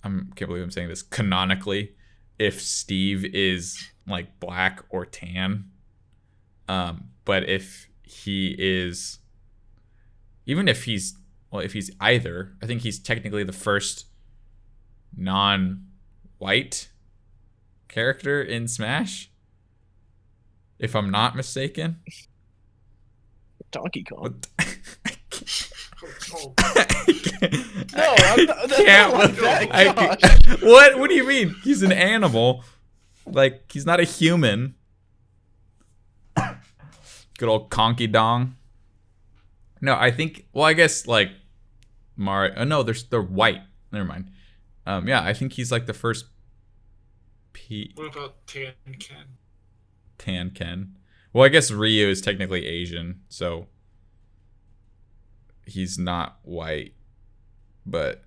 can't believe I'm saying this, canonically, if Steve is like black or tan. But if he is, even if he's either, I think he's technically the first non-white character in Smash, if I'm not mistaken. Donkey Kong. Oh, No, I'm not, that's not like that. Gosh. What do you mean? He's an animal. Like, he's not a human. Good old Conky Dong. No, I think, well, I guess like Mario. Oh no, they're white. Never mind. Yeah, I think he's like the first What about Tan Ken? Tan Ken. Well, I guess Ryu is technically Asian, so he's not white. But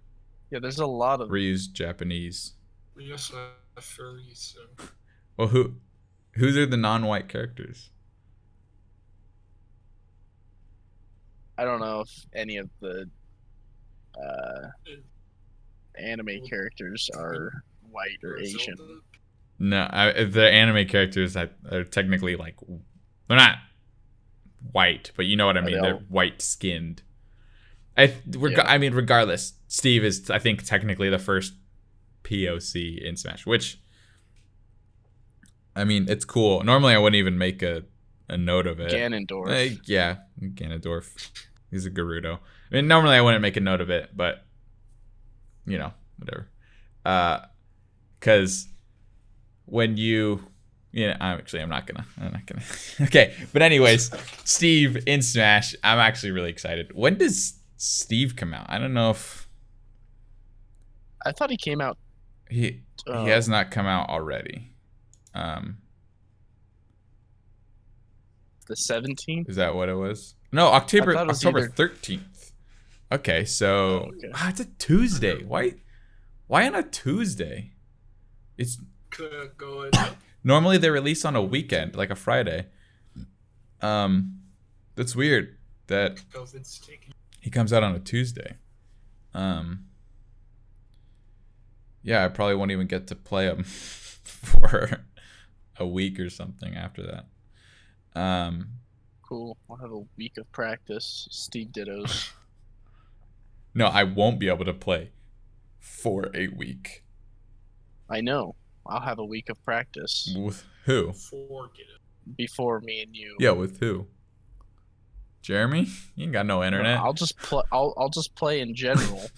Yeah, there's a lot of Ryu's Japanese. We also have furries, so. Well, who's are the non-white characters? I don't know if any of the anime characters are white or Asian. No, the anime characters are technically like, they're not white, but you know what I mean. They're white-skinned. I mean, regardless, Steve is, I think, technically the first POC in Smash, which, I mean, it's cool. Normally, I wouldn't even make a note of it. Ganondorf. Yeah, Ganondorf. He's a Gerudo. I mean, normally I wouldn't make a note of it, but, you know, whatever. Because when you... Yeah, I'm not gonna. Okay, but anyways, Steve in Smash. I'm actually really excited. When does Steve come out? I don't know if I thought he came out. He has not come out already. The 17th. Is that what it was? No, October 13th. Okay, so it's a Tuesday. Why on a Tuesday? It's Go normally they release on a weekend, like a Friday. That's weird that he comes out on a Tuesday. Yeah, I probably won't even get to play him for a week or something after that. Cool. I'll have a week of practice. Steve Dittos. No, I won't be able to play for a week. I know. I'll have a week of practice. With who? Before me and you. Yeah, with who? Jeremy? You ain't got no internet. No, I'll just play. I'll just play in general,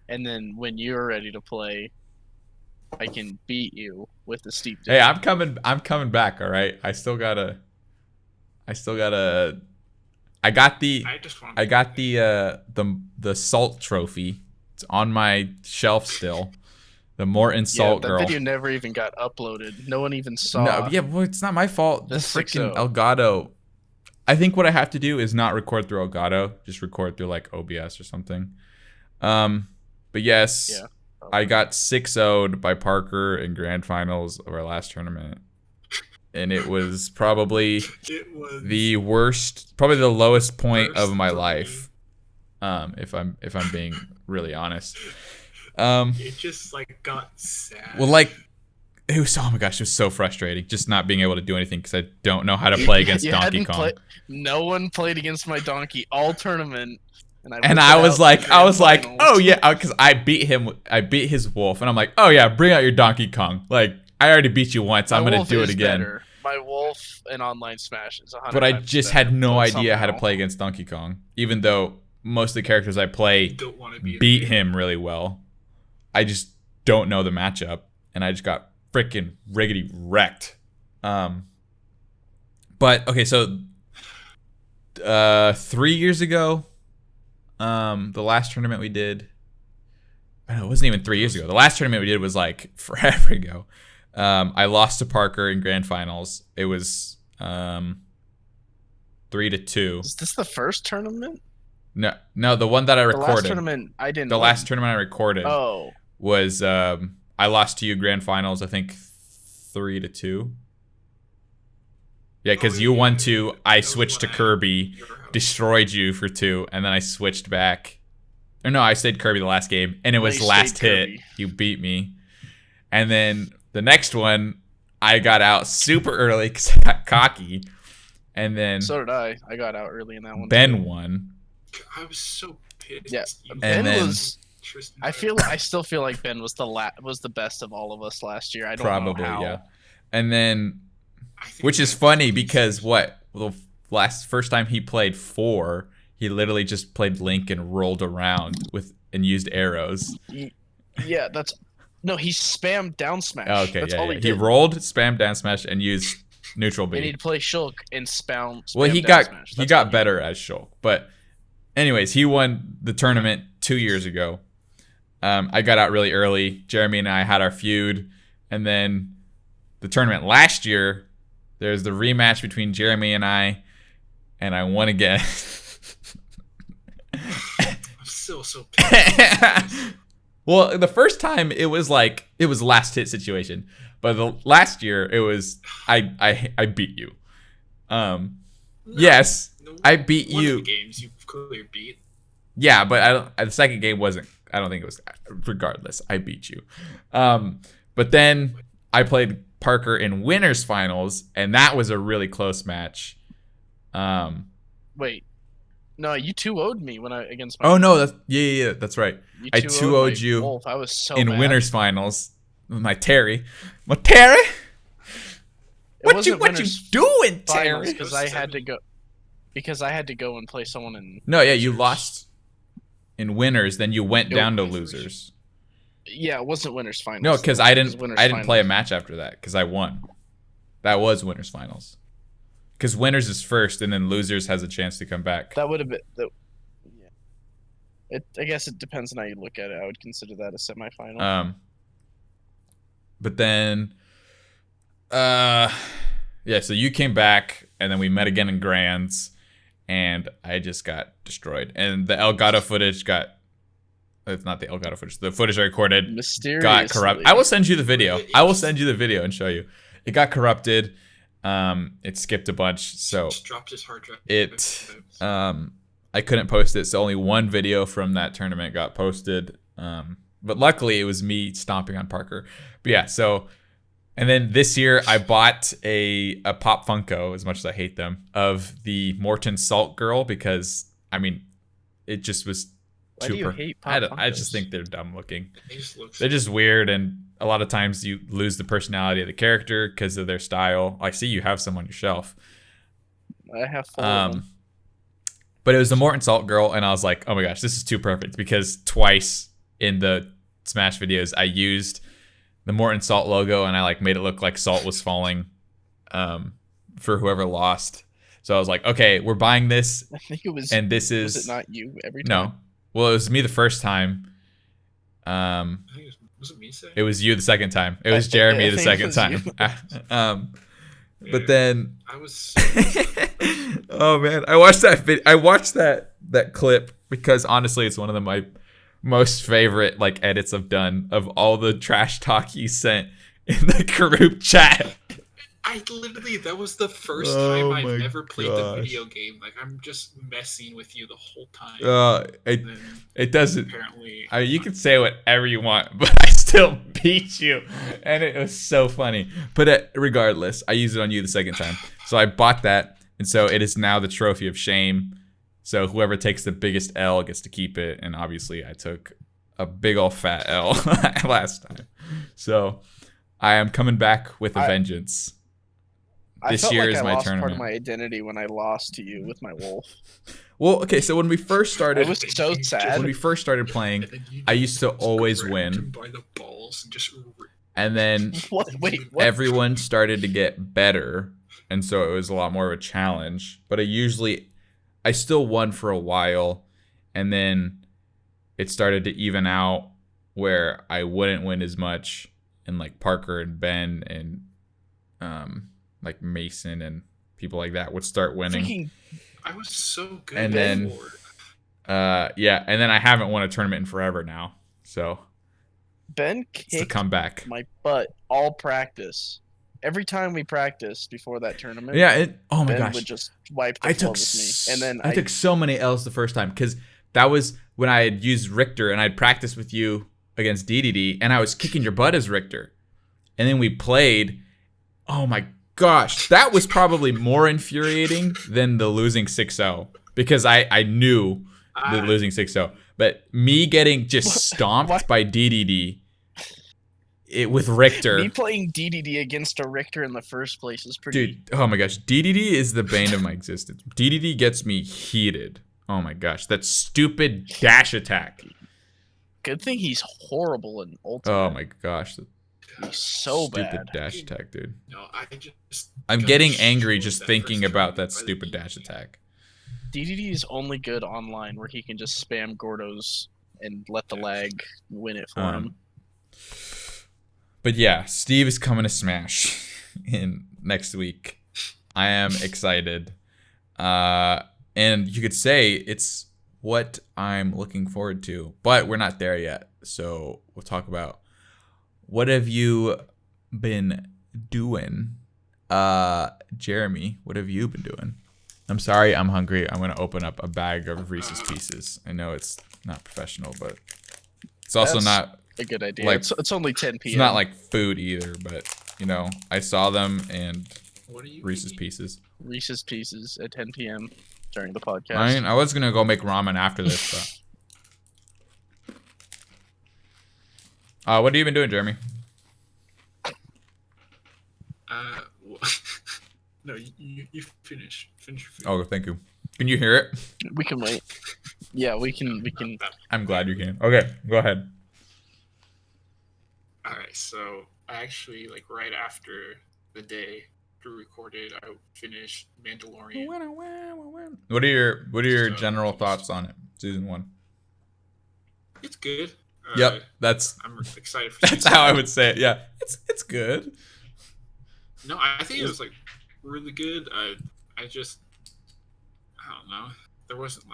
and then when you're ready to play, I can beat you with the steep. Hey, I'm coming back. All right. I got the salt trophy. It's on my shelf still. The Morton Salt Girl. That video never even got uploaded. No one even saw. No, yeah, well, it's not my fault. The freaking Elgato. I think what I have to do is not record through Elgato, just record through like OBS or something. But yes, I got 6-0'd by Parker in grand finals of our last tournament, and it was probably the worst, probably the lowest point of my life. If I'm being really honest. It just like got sad. Well, like it was. Oh my gosh, it was so frustrating just not being able to do anything because I don't know how to play against Donkey Kong. No one played against my Donkey all tournament, and I was like, oh yeah, because I beat him. I beat his wolf, and I'm like, oh yeah, bring out your Donkey Kong. Like I already beat you once. I'm gonna do it again. Better. My wolf in online Smash is 100. But I just had no idea how to play against Donkey Kong, even though most of the characters I play beat him really well. I just don't know the matchup, and I just got freaking riggedy wrecked. But okay, so 3 years ago, the last tournament we did. I know it wasn't even 3 years ago. The last tournament we did was like forever ago. I lost to Parker in grand finals. It was 3-2. Is this the first tournament? No, the one that I recorded. The last tournament I didn't. The last tournament I recorded. Was I lost to you grand finals, I think 3-2. Yeah, because you won 2, I switched to Kirby, destroyed you for 2, and then I switched back. Or no, I stayed Kirby the last game, and it was last hit. Kirby. You beat me. And then the next one, I got out super early because I got cocky. And then so did I. I got out early in that one. Ben won. I was so pissed. Yeah, Ben was. I still feel like Ben was the best of all of us last year. I don't know how. Yeah. And then, which is funny because the first time he played 4, he literally just played Link and rolled around and used arrows. Yeah, he spammed down smash. Oh, okay, that's all he did. He rolled, spammed down smash, and used neutral B. And he'd play Shulk and spam. Well, he got better as Shulk, but anyways, he won the tournament 2 years ago. I got out really early. Jeremy and I had our feud. And then the tournament last year, there's the rematch between Jeremy and I won again. I'm still so pissed. Well, the first time it was last hit situation. But the last year it was I beat you. Yes, I beat you. One of the games you clearly beat. Yeah, but the second game wasn't. I don't think it was. Regardless, I beat you. But then I played Parker in winners finals, and that was a really close match. Wait, No, you 2-0'd me when I against my. Oh no, that's yeah, that's right. You I 2-0'd 2-0'd you Wolf. I was so in mad. winners finals with my Terry. What you doing, Terry? Because I had to go. Because I had to go and play someone in. No, yeah, you lost in winners, then you went down to losers. Yeah, it wasn't winners finals. No, because I didn't play a match after that because I won. That was winners finals. Because winners is first, and then losers has a chance to come back. That would have been. Yeah. I guess it depends on how you look at it. I would consider that a semifinal. But then, yeah. So you came back, and then we met again in Grands, and I just got destroyed. And the Elgato footage got. It's not the Elgato footage. The footage I recorded got corrupted. I will send you the video. I will send you the video and show you. It got corrupted. It skipped a bunch, so Just dropped his hard drive. I couldn't post it, so only one video from that tournament got posted. But luckily it was me stomping on Parker. But yeah, so and then this year I bought a Pop Funko, as much as I hate them, of the Morton Salt Girl because I mean it just was Why do you hate Pop Funkos? I just think they're dumb looking. They're just weird, and a lot of times you lose the personality of the character because of their style. I see you have some on your shelf. I have 4 of them. But it was the Morton Salt Girl, and I was like, oh my gosh, this is too perfect because twice in the Smash videos I used the Morton Salt logo and I like made it look like salt was falling for whoever lost. So I was like, okay, we're buying this. I think it was. And this is. Was it not you every time? No. Well, it was me the first time. I think was it me saying? It was you the second time. It was Jeremy the second time. But then I was. oh man, I watched that video. I watched that clip because honestly, it's one of my most favorite like edits I've done of all the trash talk you sent in the group chat. That was the first time I've ever played the video game. Like, I'm just messing with you the whole time. It doesn't. Apparently. I mean, you can say whatever you want, but I still beat you. And it was so funny. But regardless, I used it on you the second time. So I bought that. And so it is now the trophy of shame. So whoever takes the biggest L gets to keep it. And obviously, I took a big old fat L last time. So I am coming back with a vengeance. This year is my tournament. I lost part of my identity when I lost to you with my wolf. Well, okay, so when we first started, I was so sad. When we first started playing, I used to always win. And then everyone started to get better, and so it was a lot more of a challenge. But I still won for a while, and then it started to even out where I wouldn't win as much, and like Parker and Ben and like Mason and people like that would start winning. I was so good. And then, and then I haven't won a tournament in forever now. So Ben kicked comeback. My butt all practice. Every time we practiced before that tournament. Yeah. Oh my Ben gosh. Would just wipe the floor with me. And then I took so many L's the first time because that was when I had used Richter and I'd practiced with you against DDD and I was kicking your butt as Richter. And then we played. Oh my gosh, that was probably more infuriating than the losing 6-0 because I knew the losing 6-0. But me getting just stomped by DDD with Richter. Me playing DDD against a Richter in the first place is pretty... Dude, oh my gosh. DDD is the bane of my existence. DDD gets me heated. Oh my gosh. That stupid dash attack. Good thing he's horrible in Ultimate. Oh my gosh. He's so stupid bad. Dash attack, dude. No, I'm getting angry just thinking about that stupid dash attack. DDD is only good online where he can just spam Gordos and let the lag win it for him. But yeah, Steve is coming to Smash in next week. I am excited. And you could say it's what I'm looking forward to. But we're not there yet. So we'll talk about what have you been doing? Jeremy, what have you been doing? I'm sorry, I'm hungry. I'm going to open up a bag of Reese's Pieces. I know it's not professional, but it's also not a good idea. Like, it's only 10 p.m. It's not like food either, but, you know, I saw them and what are you Reese's eating? Pieces. Reese's Pieces at 10 p.m. during the podcast. I mean, I was gonna go make ramen after this, but what have you been doing, Jeremy? No, you finish. Finish your food. Oh, thank you. Can you hear it? We can wait. Yeah, we can. I'm glad you can. Okay, go ahead. All right, so I actually right after the day we recorded, I finished Mandalorian. What are your general thoughts on it? Season 1. It's good. Yep, I'm excited for. That's how I would say it. Yeah, it's good. No, I think it was really good. I don't know. There wasn't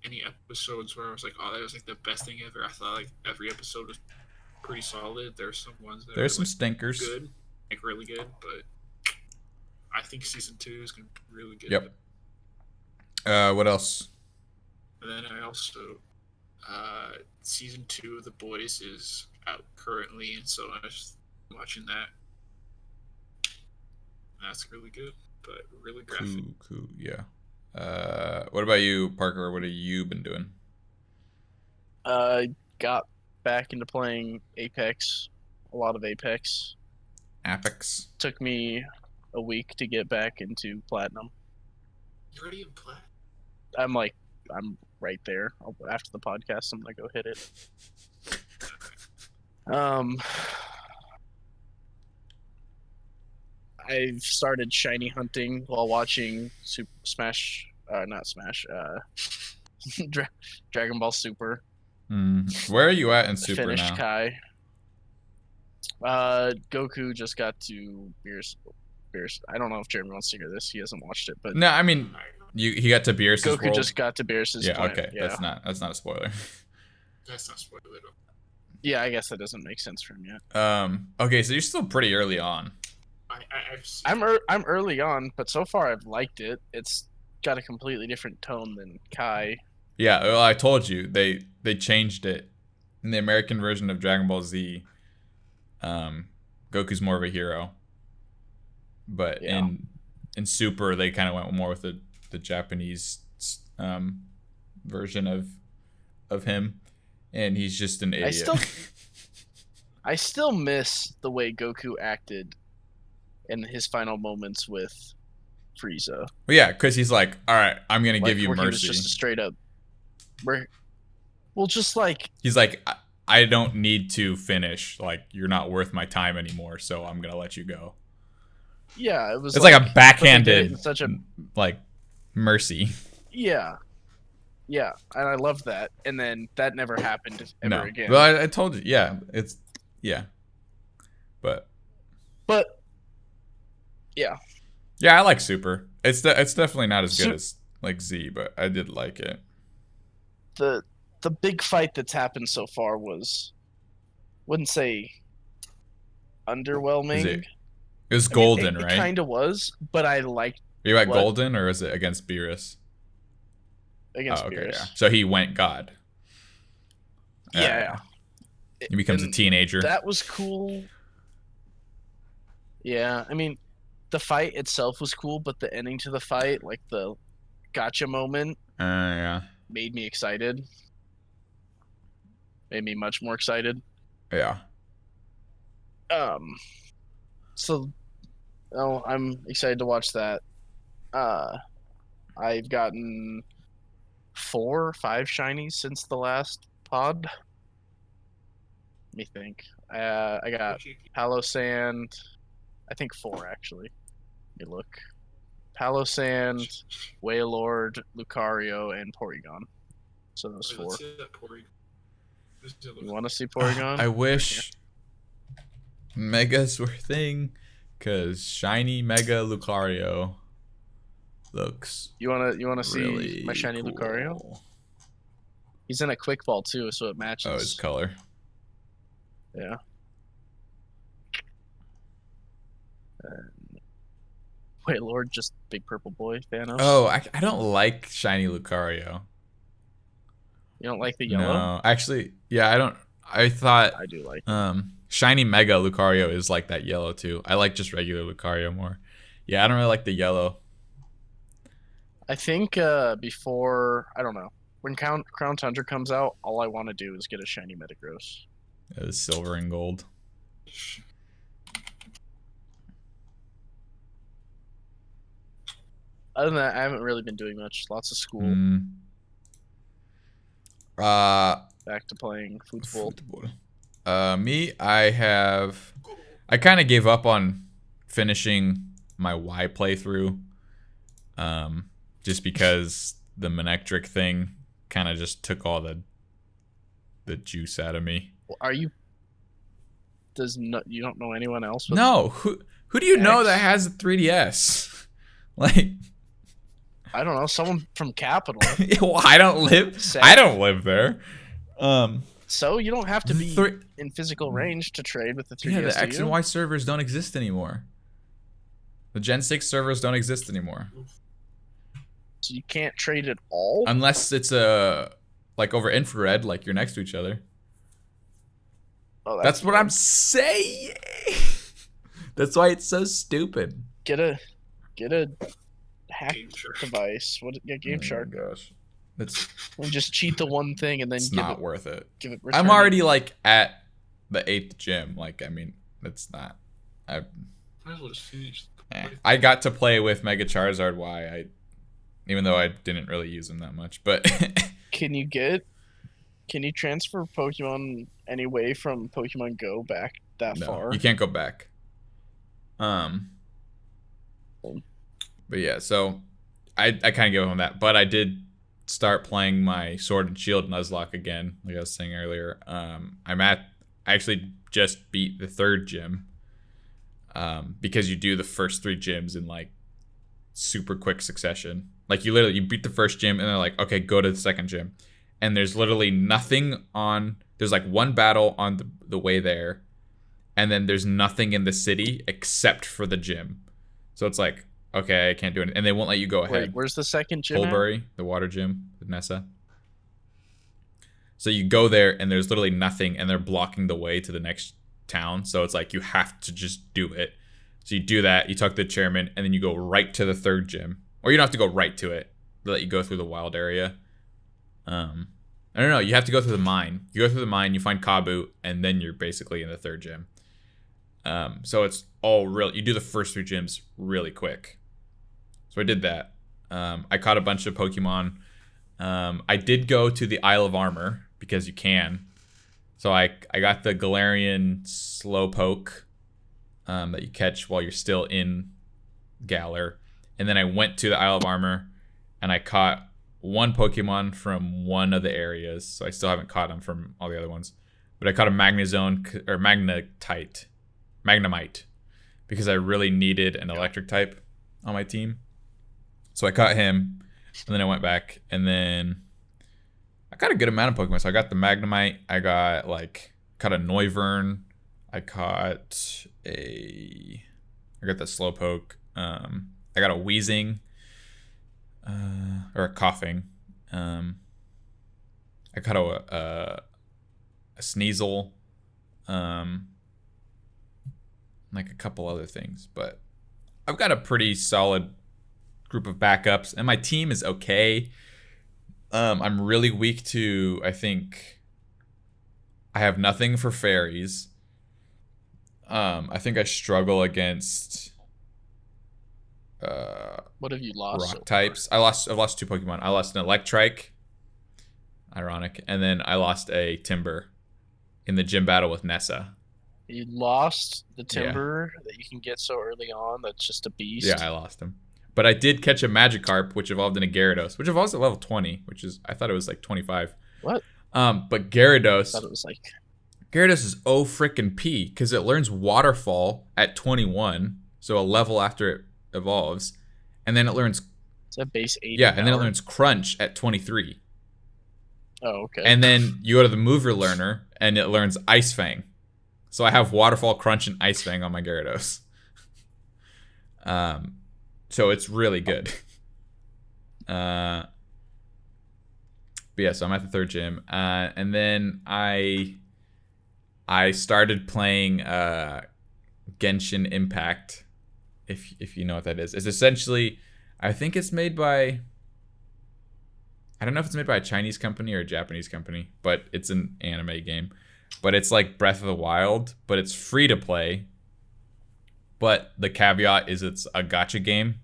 any episodes where I was like, oh, that was the best thing ever. I thought every episode was pretty solid. There's some ones that there's are some stinkers, good, really good, but I think season 2 is gonna be really good. Yep. What else? And then I also season 2 of The Boys is out currently, and so I'm just watching that. That's really good, but really graphic. Cool. Yeah. What about you, Parker? What have you been doing? Got back into playing Apex. A lot of Apex. Apex. Took me a week to get back into Platinum. You already in Plat? I'm right there. After the podcast, I'm gonna go hit it. I've started shiny hunting while watching Dragon Ball Super. Where are you at in Super Finished now? Kai. Goku just got to Beerus. I don't know if Jeremy wants to hear this. He hasn't watched it, but No, I mean, he got to Beerus' Goku world. just got to Beerus' Yeah, planet. okay. Yeah. That's not a spoiler. That's not spoiler at all. Yeah, I guess that doesn't make sense for him yet. Okay, so you're still pretty early on. I'm early on, but so far I've liked it. It's got a completely different tone than Kai. Yeah, well, I told you they changed it in the American version of Dragon Ball Z. Goku's more of a hero, but Yeah. in Super they kind of went more with the Japanese version of him, and he's just an idiot. I still miss the way Goku acted in his final moments with Frieza. Well, yeah, because he's like, all right, I'm gonna give you where mercy. He was just a straight up. He's like, I don't need to finish. You're not worth my time anymore, so I'm gonna let you go. Yeah, it was. It's like a backhanded, such a mercy. Yeah, and I loved that. And then that never happened ever again. Well, I told you, yeah, but yeah. Yeah, I like Super. It's definitely not as good as Z, but I did like it. The big fight that's happened so far wouldn't say underwhelming. It was Golden, right? It kind of was, but I liked. Are you at Golden, or is it against Beerus? Against Beerus. Yeah. So he went God. Yeah. He becomes a teenager. That was cool. Yeah, I mean, the fight itself was cool, but the ending to the fight, the gotcha moment, yeah, made me excited. Made me much more excited. Yeah. So, I'm excited to watch that. I've gotten 4 or 5 shinies since the last pod. Let me think. I got Palo Sand. I think 4 actually. Let me look. Palo Sand, Waylord, Lucario, and Porygon. So those 4. You want to see Porygon? I wish Megas were a thing, cause shiny Mega Lucario looks. You wanna see really my shiny cool. Lucario? He's in a quick ball too, so it matches. Oh, his color. Yeah. Wait, Lord, just big purple boy, Thanos. Oh, I don't like shiny Lucario. You don't like the yellow? No, actually, yeah, I don't. I thought I do like. Shiny Mega Lucario is like that yellow too. I like just regular Lucario more. Yeah, I don't really like the yellow. I think before, I don't know, when Crown Tundra comes out, all I want to do is get a shiny Metagross. It was silver and gold. Other than that, I haven't really been doing much. Lots of school. Back to playing football. Me, I kind of gave up on finishing my whyy playthrough. Just because the Manectric thing kind of just took all the juice out of me. Are you? You don't know anyone else? With No, who do you know that has a 3DS? Like, I don't know, someone from Capital. Well, I don't live there. So you don't have to be in physical range to trade with the 3DS. Yeah, the X and Y servers don't exist anymore. The Gen 6 servers don't exist anymore. So you can't trade at all? Unless it's like over infrared, like you're next to each other. Oh, that's what I'm saying. That's why it's so stupid. Get a hack device. Get Game Shark. Gosh. And just cheat the one thing and then it's not worth it. I'm already like at the 8th gym. Like, I mean, it's not. Might as well just finish. I got to play with Mega Charizard whyy, even though I didn't really use him that much. But can you transfer Pokemon anyway from Pokemon Go back that far? You can't go back. But yeah, so I kind of gave up on that, but I did start playing my Sword and Shield Nuzlocke again, like I was saying earlier. I actually just beat the 3rd gym, because you do the first 3 gyms in like super quick succession. Like you beat the first gym and they're like, okay, go to the 2nd gym, and there's literally nothing on. There's like one battle on the way there, and then there's nothing in the city except for the gym. So it's like, okay, I can't do it, and they won't let you go ahead. Wait, where's the 2nd gym? Colbury, the water gym with Nessa. So you go there, and there's literally nothing, and they're blocking the way to the next town. So it's like you have to just do it. So you do that. You talk to the chairman, and then you go right to the 3rd gym, or you don't have to go right to it. They let you go through the wild area. I don't know. You have to go through the mine. You go through the mine. You find Kabu, and then you're basically in the 3rd gym. So it's all real. You do the first 3 gyms really quick. So I did that. I caught a bunch of Pokemon. I did go to the Isle of Armor because you can. So I got the Galarian Slowpoke that you catch while you're still in Galar. And then I went to the Isle of Armor and I caught one Pokemon from one of the areas. So I still haven't caught them from all the other ones. But I caught a Magnemite because I really needed an electric type on my team. So I caught him, and then I went back, and then I got a good amount of Pokemon. So I got the Magnemite, I got a Noivern, I got the Slowpoke, I got a Weezing, or a Coughing, I got a Sneasel, like a couple other things, but I've got a pretty solid group of backups, and my team is okay. I'm really weak to, I think, I have nothing for fairies. I think I struggle against what have you lost? Rock types. I've lost 2 Pokemon. I lost an Electrike, ironic, and then I lost a Timber in the gym battle with Nessa. You lost the Timber that you can get so early on. That's just a beast. Yeah, I lost him. But I did catch a Magikarp, which evolved into Gyarados, which evolves at level 20, which is, I thought it was like 25. What? But Gyarados. I thought it was like. Gyarados is frickin' P, because it learns Waterfall at 21, so a level after it evolves, and then it learns. It's a base 8. Yeah, and then it learns Crunch at 23. Oh, okay. And then you go to the Mover Learner, and it learns Ice Fang. So I have Waterfall, Crunch, and Ice Fang on my Gyarados. So it's really good. But yeah, so I'm at the 3rd gym. And then I started playing Genshin Impact, if you know what that is. It's essentially, I think it's made by I don't know if it's made by a Chinese company or a Japanese company, but it's an anime game. But it's like Breath of the Wild, but it's free to play. But the caveat is it's a gacha game.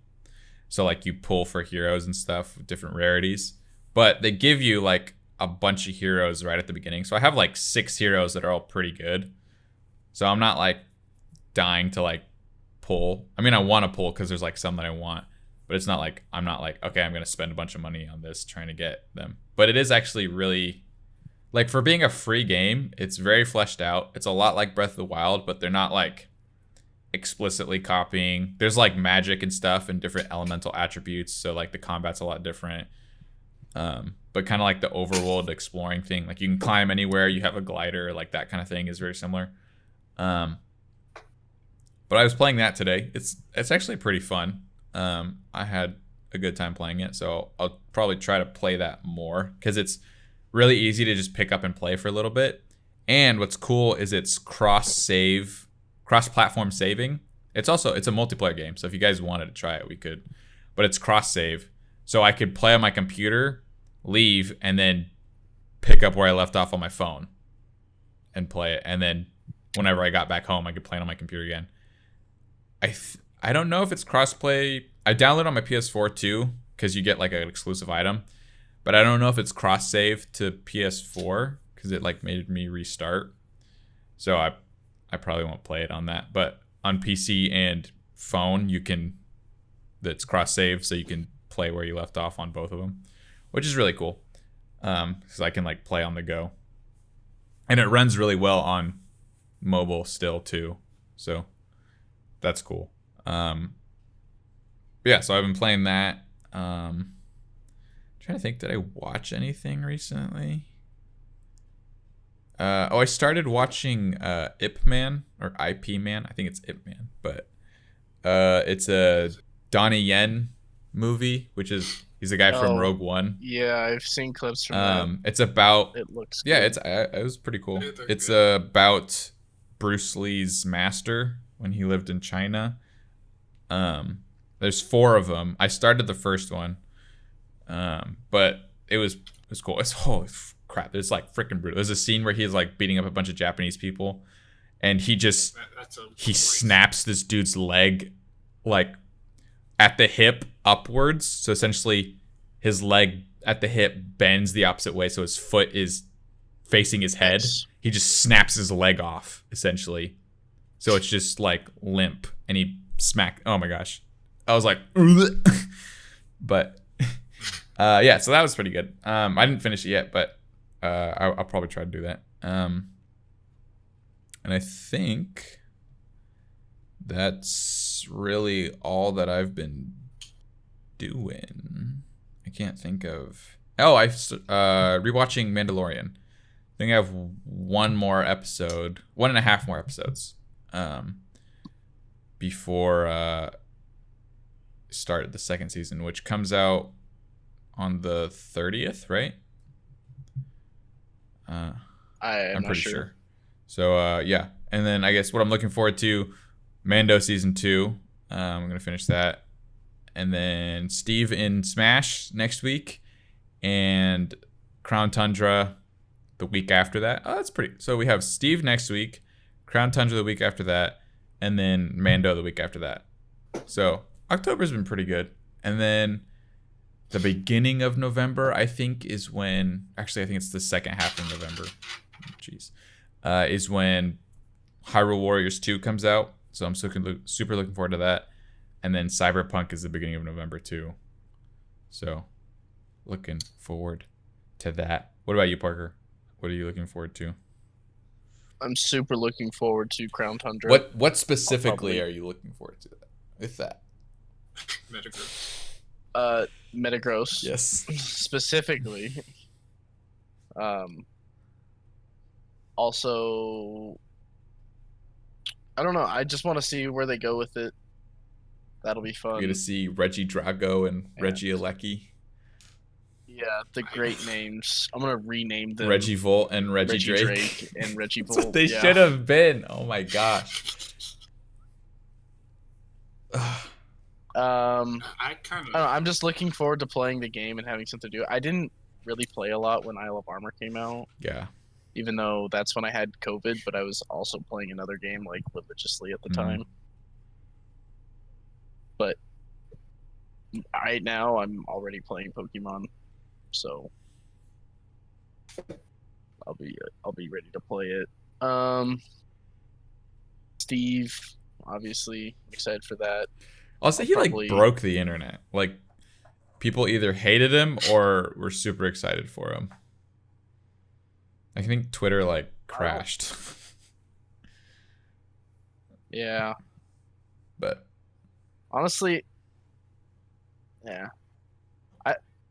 So like you pull for heroes and stuff with different rarities. But they give you like a bunch of heroes right at the beginning. So I have like 6 heroes that are all pretty good. So I'm not like dying to like pull. I mean, I want to pull because there's like some that I want. But it's not like, I'm not like, okay, I'm going to spend a bunch of money on this trying to get them. But it is actually really, like for being a free game, it's very fleshed out. It's a lot like Breath of the Wild, but they're not like explicitly copying. There's like magic and stuff and different elemental attributes. So like the combat's a lot different. But kind of like the overworld exploring thing. Like you can climb anywhere, you have a glider, like that kind of thing is very similar. But I was playing that today. It's actually pretty fun. I had a good time playing it, so I'll probably try to play that more because it's really easy to just pick up and play for a little bit. And what's cool is it's cross-platform saving. It's a multiplayer game, so if you guys wanted to try it, we could. But it's cross-save, so I could play on my computer, leave, and then pick up where I left off on my phone and play it. And then whenever I got back home, I could play it on my computer again. I don't know if it's crossplay. I downloaded on my PS4 too, because you get like an exclusive item. But I don't know if it's cross save to PS4 because it like made me restart. So I probably won't play it on that. But on PC and phone, that's cross save, so you can play where you left off on both of them, which is really cool. Because I can like play on the go, and it runs really well on mobile still too. So that's cool. Yeah, so I've been playing that. Trying to think, did I watch anything recently? I started watching Ip Man or IP Man. I think it's Ip Man, but it's a Donnie Yen movie, he's the guy from Rogue One. Yeah, I've seen clips from that. It's about It looks yeah, good. it was pretty cool. It's about Bruce Lee's master when he lived in China. There's 4 of them. I started the first one, but it was cool. It's holy crap. It's like freaking brutal. There's a scene where he's like beating up a bunch of Japanese people, and he snaps this dude's leg like at the hip upwards. So essentially, his leg at the hip bends the opposite way, so his foot is facing his head. Yes. He just snaps his leg off essentially, so it's just like limp, and he smacked. Oh my gosh. I was like, but yeah, so that was pretty good. I didn't finish it yet, but I'll probably try to do that. And I think that's really all that I've been doing. I can't think of. Oh, I rewatching Mandalorian. I think I have 1.5 more episodes, before start the second season, which comes out on the 30th, right? I'm pretty sure. So yeah, and then I guess what I'm looking forward to, Mando season 2. I'm gonna finish that, and then Steve in Smash next week, and Crown Tundra the week after that. Oh, that's pretty. So we have Steve next week, Crown Tundra the week after that, and then Mando the week after that. So October's been pretty good. And then the beginning of November, I think, is when... Actually, I think it's the second half of November. Jeez. Is when Hyrule Warriors 2 comes out. So I'm super looking forward to that. And then Cyberpunk is the beginning of November, too. So looking forward to that. What about you, Parker? What are you looking forward to? I'm super looking forward to Crown Tundra. What specifically are you looking forward to with that? Metagross. Metagross. Yes. Specifically. Also, I don't know. I just want to see where they go with it. That'll be fun. You're gonna see Reggie Drago and Reggie Alecki. Yeah, the great names. I'm gonna rename them. Reggie Volt and Reggie Drake and Reggie Volt. That's what they should have been. Oh my gosh. I kind of. I'm just looking forward to playing the game and having something to do. I didn't really play a lot when Isle of Armor came out. Yeah. Even though that's when I had COVID, but I was also playing another game like religiously at the time. But right now I'm already playing Pokemon, so I'll be ready to play it. Steve, obviously, I'm excited for that. Also, he like broke the internet. Like, people either hated him or were super excited for him. I think Twitter like crashed. Yeah. But honestly, yeah.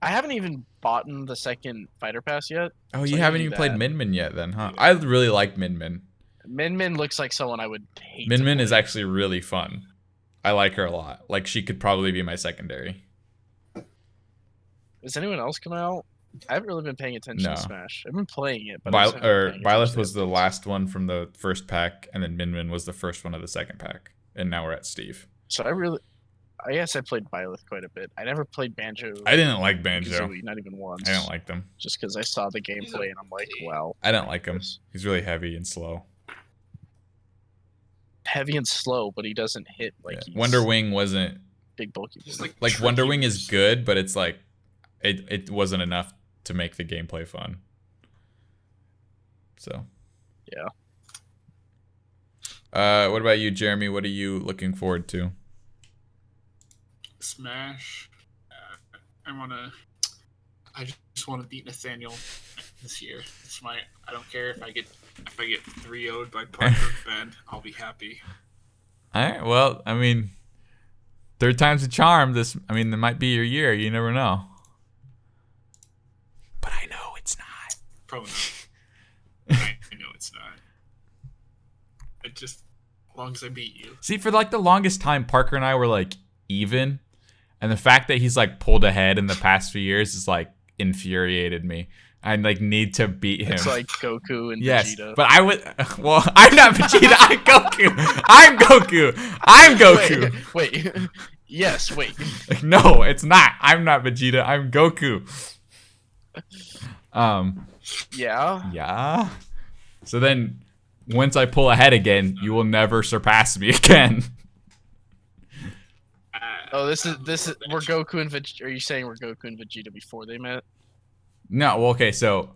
I haven't even bought the second fighter pass yet. Oh, you haven't even played Min Min yet then, huh? I really like Min Min. Min Min looks like someone I would hate. Min Min is actually really fun. I like her a lot. Like, she could probably be my secondary. Has anyone else come out? I haven't really been paying attention to Smash. I've been playing it, but Byleth was the last one from the first pack, and then Min Min was the first one of the second pack. And now we're at Steve. So I guess I played Byleth quite a bit. I never played Banjo. I didn't like Banjo. Kazooie, not even once. I don't like them. Just because I saw the gameplay and I'm like, wow. I don't like him. He's really heavy and slow. Heavy and slow, but he doesn't hit like Wonder Wing wasn't big bulky. Like Wonder Wing is good, but it's like it wasn't enough to make the gameplay fun. So yeah. What about you, Jeremy? What are you looking forward to? Smash. I just want to beat Nathaniel this year. I don't care if I get 3-0'd by Parker and Ben. I'll be happy. All right. Well, I mean, third time's a charm. That might be your year. You never know. But I know it's not. Probably not. I know it's not. As long as I beat you. See, for like the longest time, Parker and I were like even. And the fact that he's like pulled ahead in the past few years is like infuriated me. I like need to beat him. It's like Goku and yes, Vegeta. But I would. Well, I'm not Vegeta. I'm Goku. I'm Goku. I'm Goku. Wait. Yes. Wait. No, it's not. I'm not Vegeta. I'm Goku. Yeah. Yeah. So then, once I pull ahead again, you will never surpass me again. Oh, this is we're Goku and Vegeta. Are you saying we're Goku and Vegeta before they met? No, well, okay, so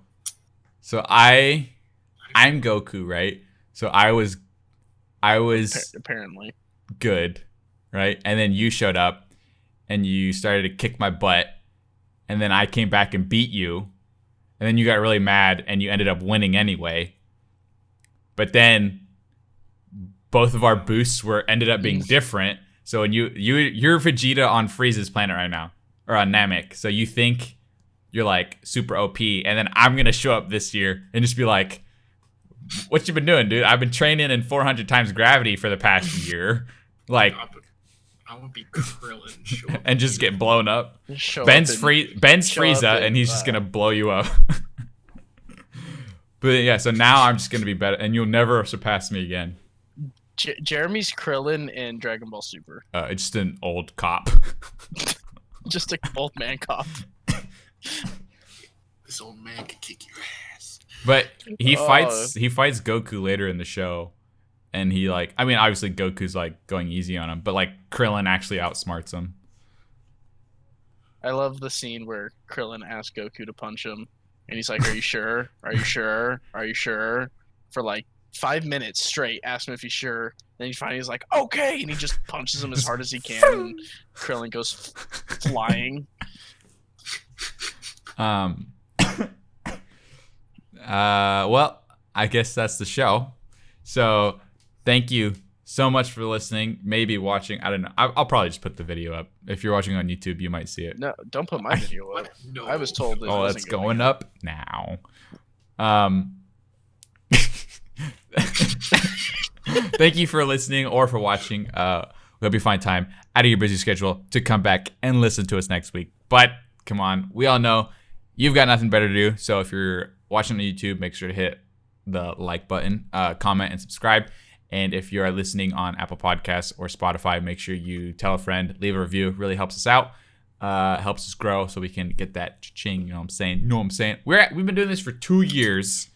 I'm Goku, right? So I was apparently good, right? And then you showed up and you started to kick my butt, and then I came back and beat you, and then you got really mad and you ended up winning anyway. But then both of our boosts ended up being different. So when you're Vegeta on Frieza's planet right now, or on Namek. So you think you're like super OP, and then I'm gonna show up this year and just be like, "What you been doing, dude? I've been training in 400 times gravity for the past year." Like, I want to be Krillin and just get blown up. Ben's Frieza, and he's just gonna blow you up. But yeah, so now I'm just gonna be better, and you'll never surpass me again. Jeremy's Krillin in Dragon Ball Super. It's just an old cop. Just an old man cop. This old man can kick your ass. But he fights Goku later in the show, and he obviously Goku's like going easy on him, but like Krillin actually outsmarts him. I love the scene where Krillin asks Goku to punch him, and he's like, "Are you sure? Are you sure? Are you sure?" For like 5 minutes straight, ask him if he's sure. Then he finally is like, "Okay," and he just punches him as hard as he can. And Krillin goes flying. Well, I guess that's the show. So thank you so much for listening. Maybe watching. I don't know. I'll probably just put the video up. If you're watching on YouTube, you might see it. No, don't put my video up. No. I was told that. Oh, it's going up now. Thank you for listening or for watching. We hope you find time out of your busy schedule to come back and listen to us next week. But come on, we all know you've got nothing better to do. So if you're watching on YouTube, make sure to hit the like button, comment, and subscribe. And if you're listening on Apple Podcasts or Spotify, make sure you tell a friend, leave a review. It really helps us out. helps us grow so we can get that ching. You know what I'm saying? We've been doing this for 2 years,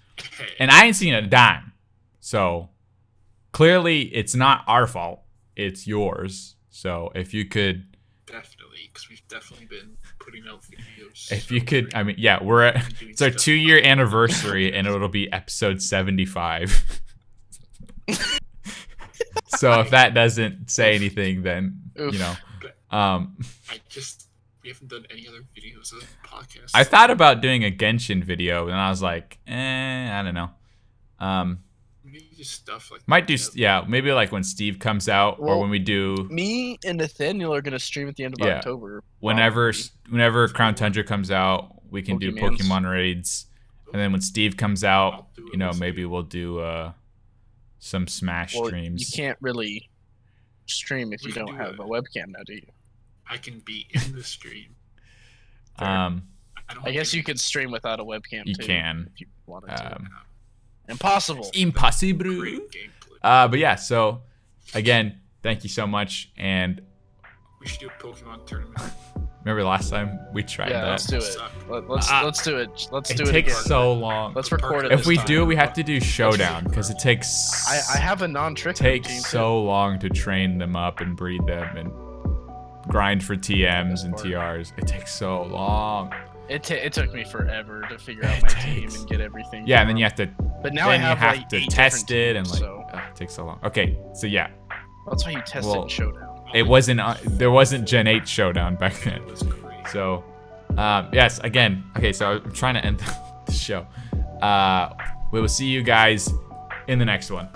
and I ain't seen a dime. So clearly, it's not our fault. It's yours. So if you could. Definitely, because we've definitely been putting out videos. If you could, I mean, yeah, it's our 2-year anniversary, and it'll be episode 75. So if that doesn't say anything, then you know, we haven't done any other videos of the podcast. I thought about doing a Genshin video, and I was like, I don't know. Maybe just stuff like might do, yeah, maybe like when Steve comes out, or when we do. Me and Nathaniel are gonna stream at the end of October. Whenever Crown Tundra comes out, we can do Pokemon raids, and then when Steve comes out, you know, maybe we'll do some Smash streams. You can't really stream if you don't have a webcam now, do you? I can be in the stream. I guess you could stream without a webcam. You can. If you wanted to. Impossible. But yeah, so again, thank you so much, and we should do a Pokemon tournament. Remember last time we tried that? Let's do it. Let's do it. Let's do it. It takes so long. Let's record it. If we do, we have to do Showdown because it takes. I have a non-trick. Takes so long to train them up and breed them and grind for TMs and TRs. It takes so long. It took me forever to figure out my team and get everything. Yeah, and then you have to. But now I have to test it and like it takes so long. Okay, so yeah. That's why you tested in Showdown. It wasn't. There wasn't Gen 8 Showdown back then. So, yes. Again, okay. So I'm trying to end the show. We will see you guys in the next one.